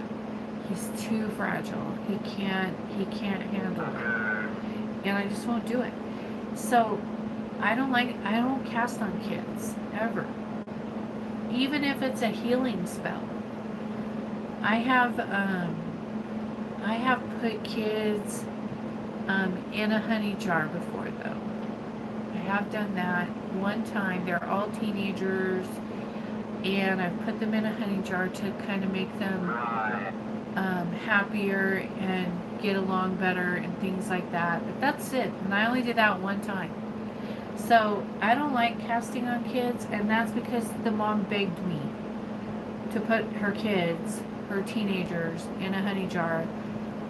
Speaker 1: he's too fragile. He can't handle it. And I just won't do it. So I don't cast on kids, ever. Even if it's a healing spell. I have put kids in a honey jar before, though. I have done that one time. They're all teenagers, and I've put them in a honey jar to kind of make them happier and get along better and things like that. But that's it. And I only did that one time. So I don't like casting on kids, and that's because the mom begged me to put her kids, her teenagers, in a honey jar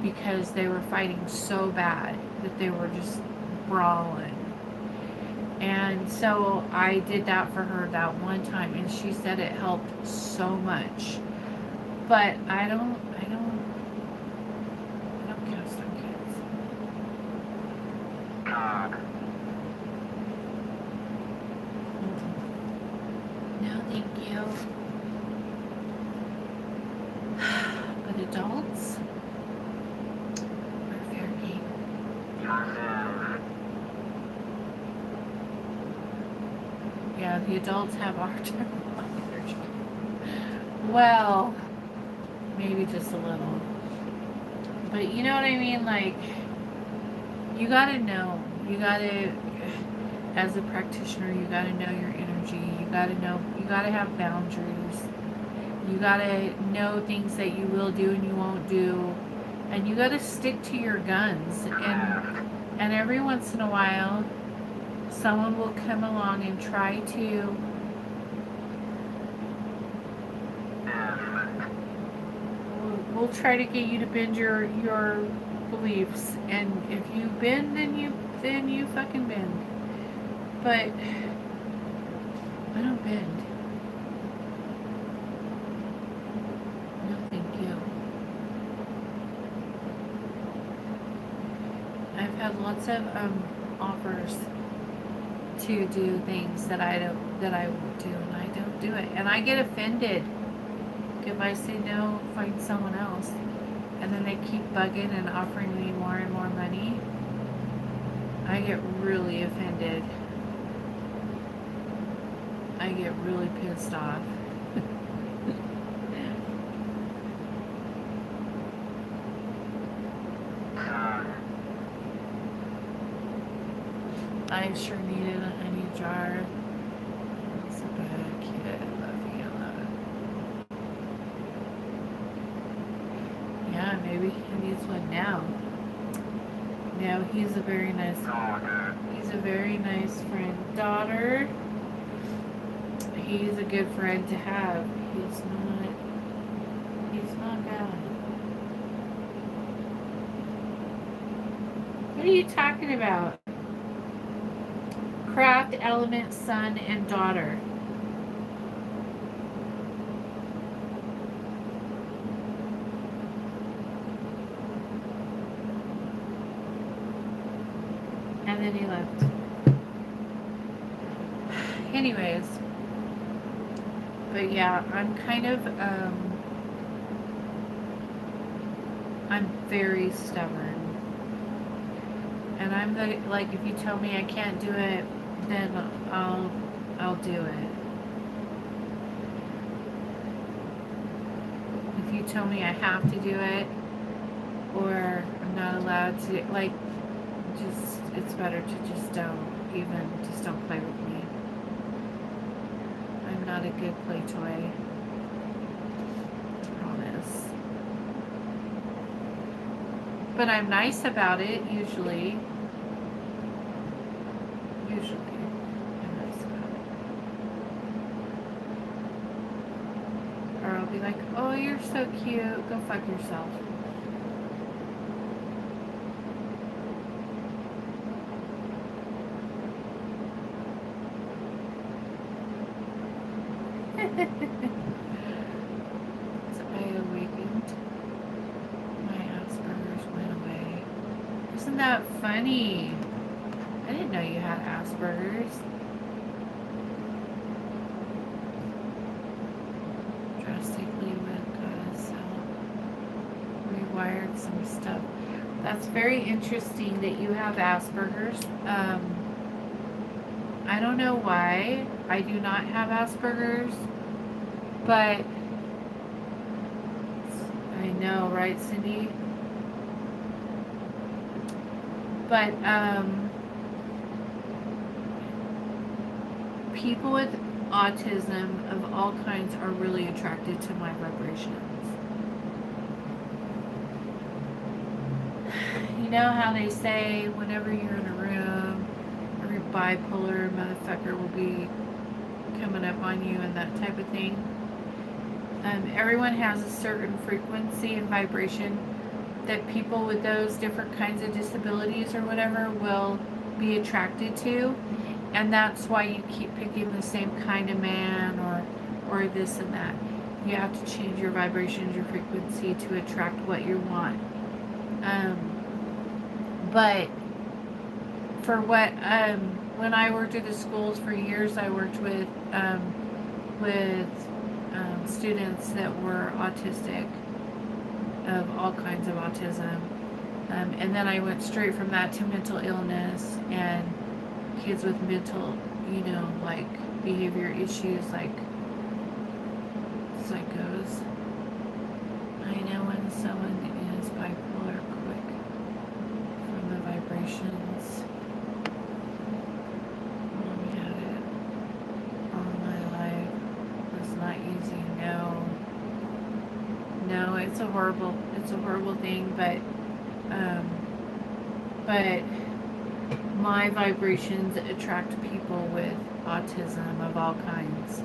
Speaker 1: because they were fighting so bad that they were just brawling. And so I did that for her that one time, and she said it helped so much. But I don't cast on kids. No, thank you. Yeah, the adults have a hard time with energy. Well, maybe just a little. But you know what I mean? Like, you gotta know. You gotta, as a practitioner, you gotta know your energy. You gotta have boundaries. You gotta know things that you will do and you won't do. And you gotta stick to your guns. And every once in a while, someone will come along and try to will try to get you to bend your beliefs, and if you bend, then you fucking bend. But I don't bend. No, thank you. I've had lots of offers to do things that I won't do, and I don't do it, and I get offended if I say no, find someone else, and then they keep bugging and offering me more and more money. I get really offended. I get really pissed off. I sure needed a honey jar. It's a bad kid. I love you. Yeah, maybe he needs one now. No, he's a very nice friend. Daughter. He's a good friend to have. He's not bad. What are you talking about? Craft element, son and daughter. And then he left. Anyways. But yeah, I'm kind of, I'm very stubborn. And I'm like, if you tell me I can't do it, then I'll do it. If you tell me I have to do it, or I'm not allowed to, like, just, it's better to just don't play with me. I'm not a good play toy. I promise. But I'm nice about it, usually. I'm nice about it. Or I'll be like, oh, you're so cute. Go fuck yourself. So I awakened. My Asperger's went away. Isn't that funny? I didn't know you had Asperger's. Drastically with rewired some stuff. That's very interesting that you have Asperger's. I don't know why. I do not have Asperger's, but I know, right, Cindy? But people with autism of all kinds are really attracted to my vibrations. You know how they say whenever you're in a room, every bipolar motherfucker will be coming up on you and that type of thing? Everyone has a certain frequency and vibration that people with those different kinds of disabilities or whatever will be attracted to, and that's why you keep picking the same kind of man or this and that. You have to change your vibrations, your frequency to attract what you want. But for what when I worked at the schools for years, I worked with students that were autistic, of all kinds of autism, and then I went straight from that to mental illness and kids with mental you know, like behavior issues like psychos. I know when someone is bipolar quick from the vibrations. Mom had it all my life. It's not easy. No, it's a horrible thing, but my vibrations attract people with autism of all kinds.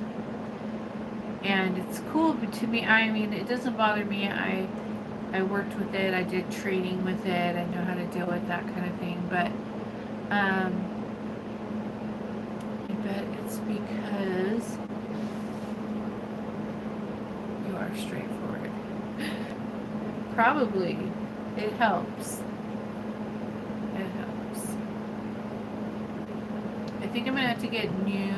Speaker 1: And it's cool to me. I mean, it doesn't bother me. I worked with it. I did training with it. I know how to deal with that kind of thing. But I bet it's because you are straightforward. Probably. It helps. It helps. I think I'm going to have to get new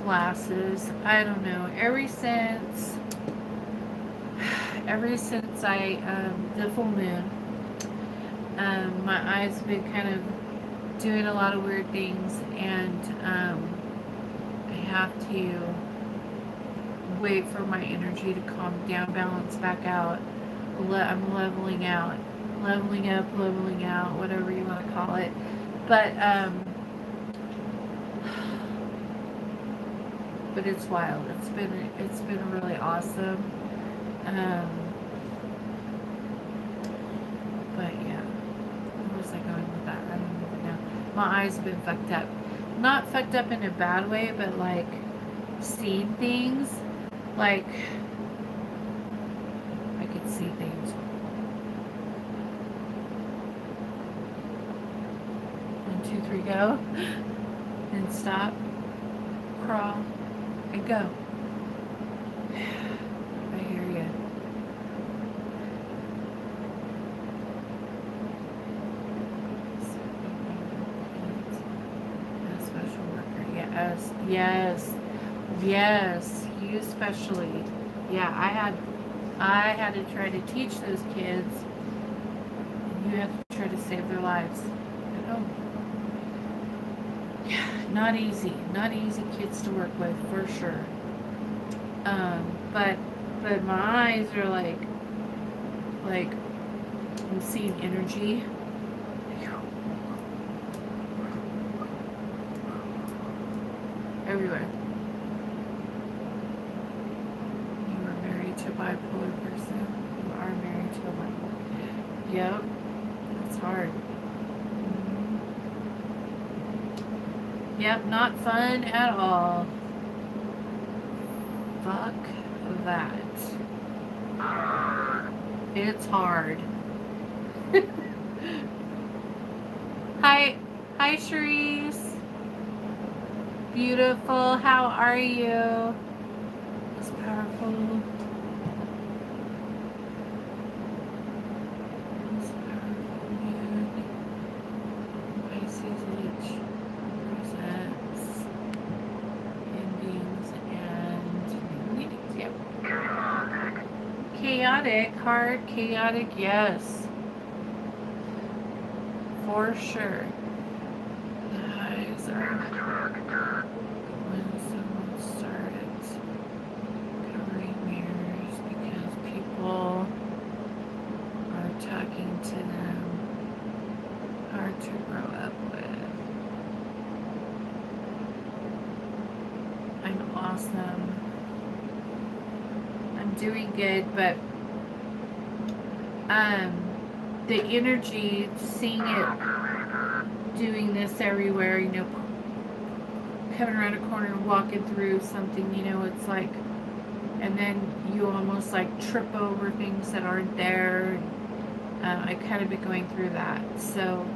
Speaker 1: glasses. I don't know. Ever since I the full moon, my eyes have been kind of doing a lot of weird things, and I have to wait for my energy to calm down, balance back out. I'm leveling out, leveling up, leveling out, whatever you want to call it. But it's wild. It's been really awesome. But yeah, where was I going with that? I don't even know. My eyes have been fucked up. Not fucked up in a bad way, but like seeing things. Like I could see things. 1, 2, 3, go. And stop. Crawl. And go. I hear you. A special worker. Yes. You especially. Yeah, I had to try to teach those kids, and you have to try to save their lives at home. Yeah, not easy kids to work with, for sure. But my eyes are like I'm seeing energy everywhere. You are married to a bipolar person. You are married to a bipolar. Yep, it's hard. Yep, not fun at all. Fuck that. It's hard. Hi, Cherise. Beautiful. How are you? It's powerful. It's powerful, man. Pisces, which represents endings and meetings. Yep. Chaotic. Hard. Chaotic. Yes. For sure. The highs are when someone started covering mirrors because people are talking to them. Hard to grow up with. I'm awesome. I'm doing good, but the energy, seeing it doing this everywhere, you know, coming around a corner and walking through something, you know, it's like, and then you almost like trip over things that aren't there. I kind of been going through that, so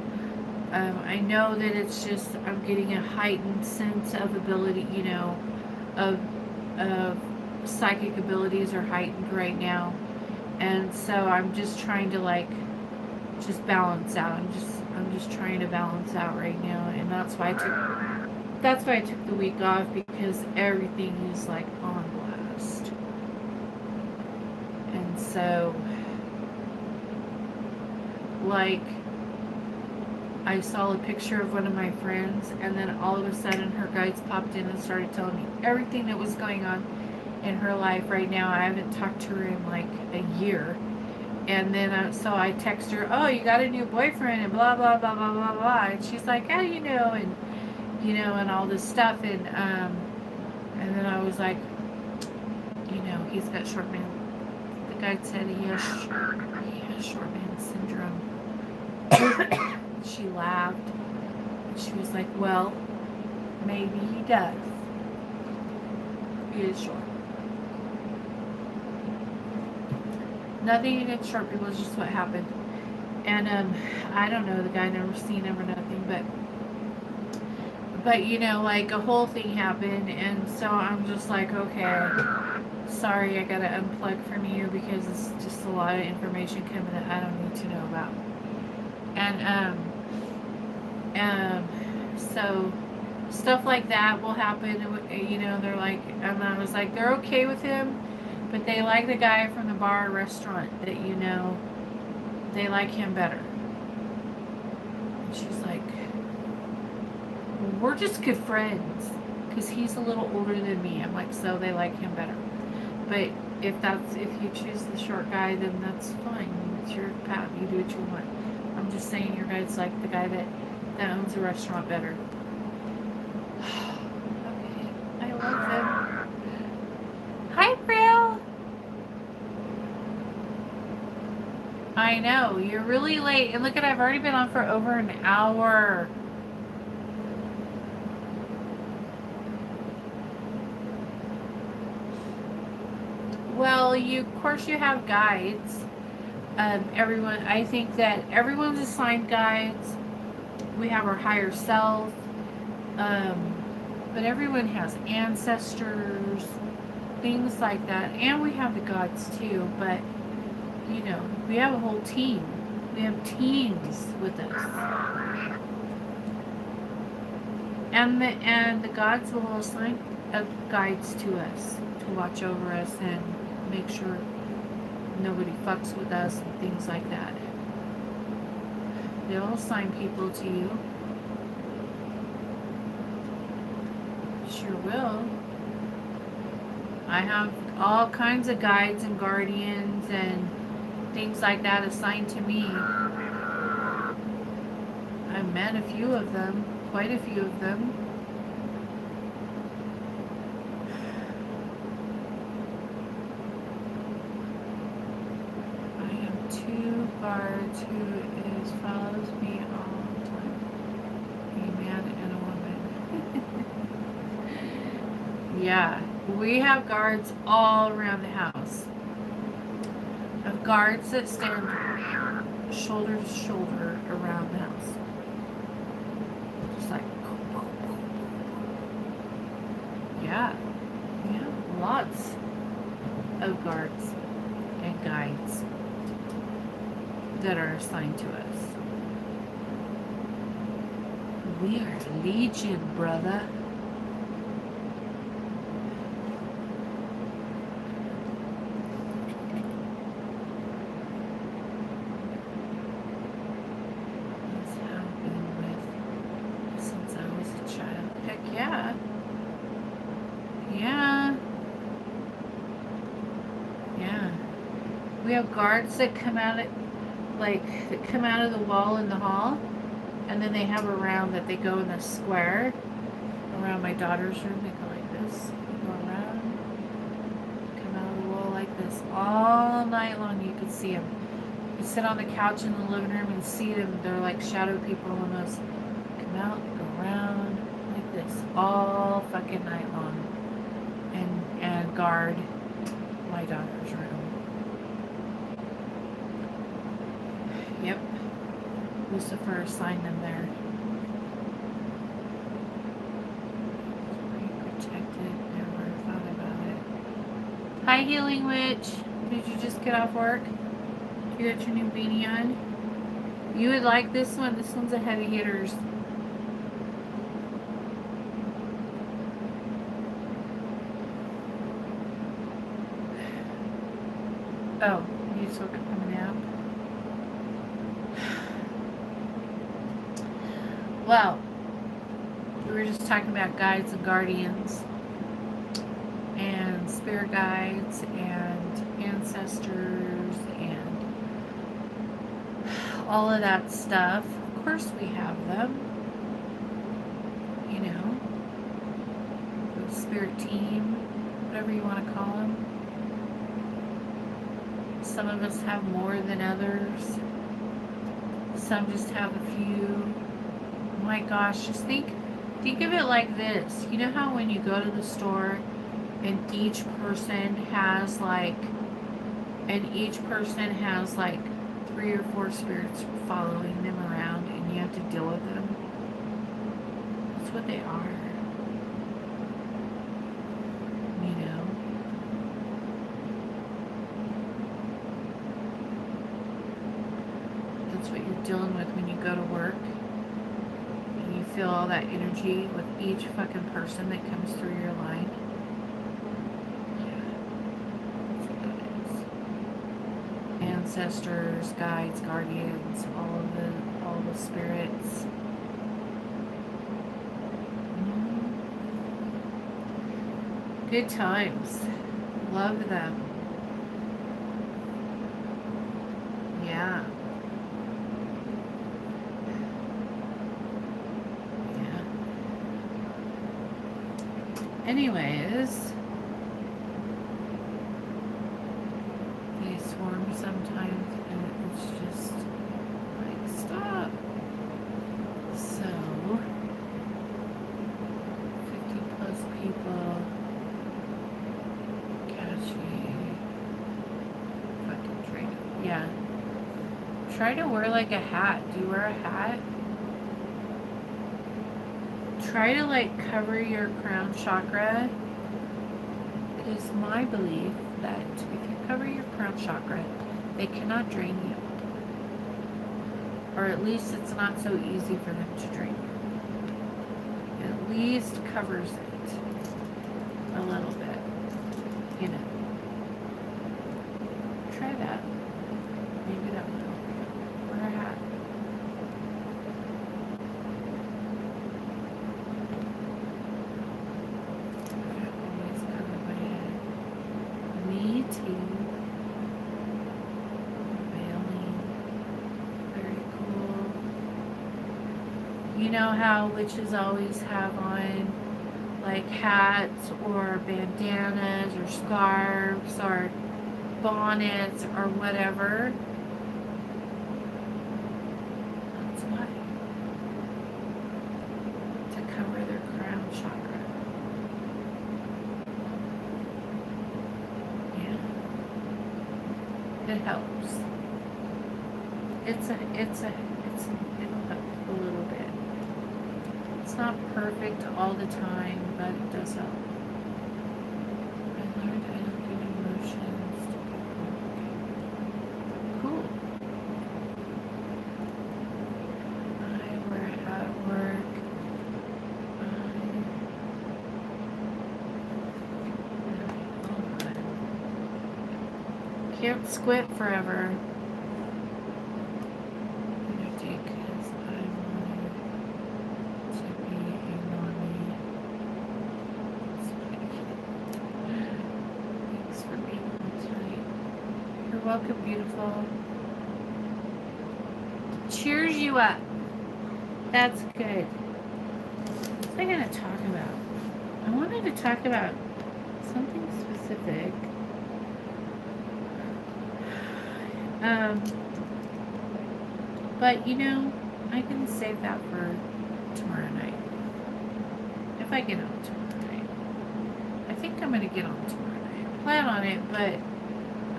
Speaker 1: I know that it's just I'm getting a heightened sense of ability, you know, of psychic abilities are heightened right now, and so I'm just trying to like just balance out. I'm just trying to balance out right now, and that's why I took the week off, because everything is like on blast. And so like I saw a picture of one of my friends, and then all of a sudden her guides popped in and started telling me everything that was going on in her life right now. I haven't talked to her in like a year. And then so I text her, oh, you got a new boyfriend and blah, blah, blah, blah, blah, blah. And she's like, oh, and all this stuff. And then I was like, he's got short man. The guy said he has short man syndrome. She laughed. She was like, well, maybe he does. He is short. Nothing against short people, it's just what happened. And I don't know the guy, never seen him or nothing, but like a whole thing happened, and so I'm just like, okay, sorry, I gotta unplug from you because it's just a lot of information coming that I don't need to know about. And so stuff like that will happen. They're like, and I was like, they're okay with him, but they like the guy from the bar or restaurant that they like him better. And she's like, well, we're just good friends because he's a little older than me. I'm like, so they like him better. But if you choose the short guy, then that's fine. It's your path. You do what you want. I'm just saying your guys like the guy that owns a restaurant better. Okay. I love him. Hi, Brill. I know. You're really late. And look I've already been on for over an hour. Well, of course you have guides. I think that everyone's assigned guides. We have our higher self. But everyone has ancestors, things like that. And we have the gods too, but we have a whole team. We have teams with us. And the gods will assign guides to us to watch over us and make sure nobody fucks with us and things like that. They'll assign people to you. Sure will. I have all kinds of guides and guardians and things like that assigned to me. I've met a few of them, quite a few of them. I have 2 guards who follows me all the time. A man and a woman. Yeah, we have guards all around the house. Of guards that stand shoulder to shoulder around the house. Just like, yeah, lots of guards and guides that are assigned to us. We are legion, brother. We have guards that come out of the wall in the hall, and then they have a round that they go in the square around my daughter's room. They go like this, they go around, come out of the wall like this all night long. You can see them. You sit on the couch in the living room and see them. They're like shadow people almost. Come out, go around like this all fucking night long, and guard my daughter's room. Yep. Lucifer assigned them there. Protected. Never thought about it. Hi, Healing Witch. Did you just get off work? You got your new beanie on? You would like this one. This one's a heavy hitters. Oh, you just woke up from a nap. Well, we were just talking about guides and guardians and spirit guides and ancestors and all of that stuff. Of course we have them. You know, the spirit team, whatever you want to call them. Some of us have more than others. Some just have a few. Oh my gosh, just think of it like this. You know how when you go to the store and each person has like 3 or 4 spirits following them around and you have to deal with them? That's what they are. You know? That's what you're dealing with when you go to work. And you feel all that energy with each fucking person that comes through your line. Ancestors, guides, guardians, all the spirits. Good times. Love them. Yeah. Yeah. Anyways, sometimes and it's just like stop. So 50 plus people catch me fucking drink. Yeah. Try to wear like a hat. Do you wear a hat? Try to like cover your crown chakra. It is my belief that if you cover your crown chakra, they cannot drain you. Or at least it's not so easy for them to drain you. It at least covers it a little bit. You know. Try that. Maybe that will help you. Wear a hat. I always cover my head. Me too. You know how witches always have on like hats or bandanas or scarves or bonnets or whatever? That's why. To cover their crown chakra. Yeah. It helps. It'll help a little bit. It's not perfect all the time, but it does help. I learned I don't give emotions to people. Cool. I wear a hat at work. Can't squint forever. Welcome, beautiful. Cheers you up. That's good. What was I going to talk about? I wanted to talk about something specific. But you know, I can save that for tomorrow night. If I get on tomorrow night. I think I'm going to get on tomorrow night. Plan on it, but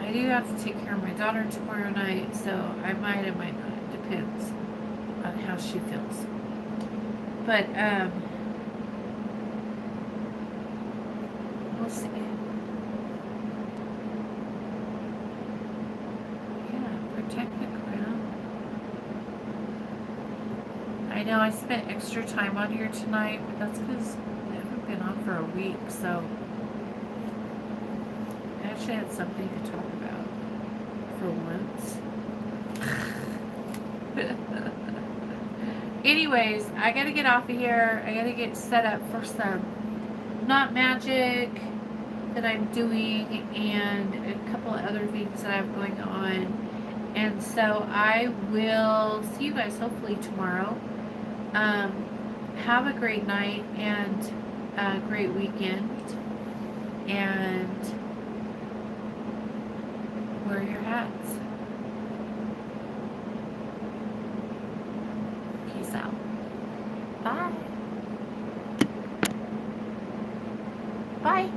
Speaker 1: I do have to take care of my daughter tomorrow night, so I might not. Depends on how she feels. But, we'll see. Yeah, protect the crown. I know I spent extra time on here tonight, but that's because I haven't been on for a week, so I actually had something to talk about for once. Anyways, I gotta get off of here. I gotta get set up for some not magic that I'm doing and a couple of other things that I have going on. And so I will see you guys hopefully tomorrow. Have a great night and a great weekend. And wear your hats. Peace out. Bye. Bye.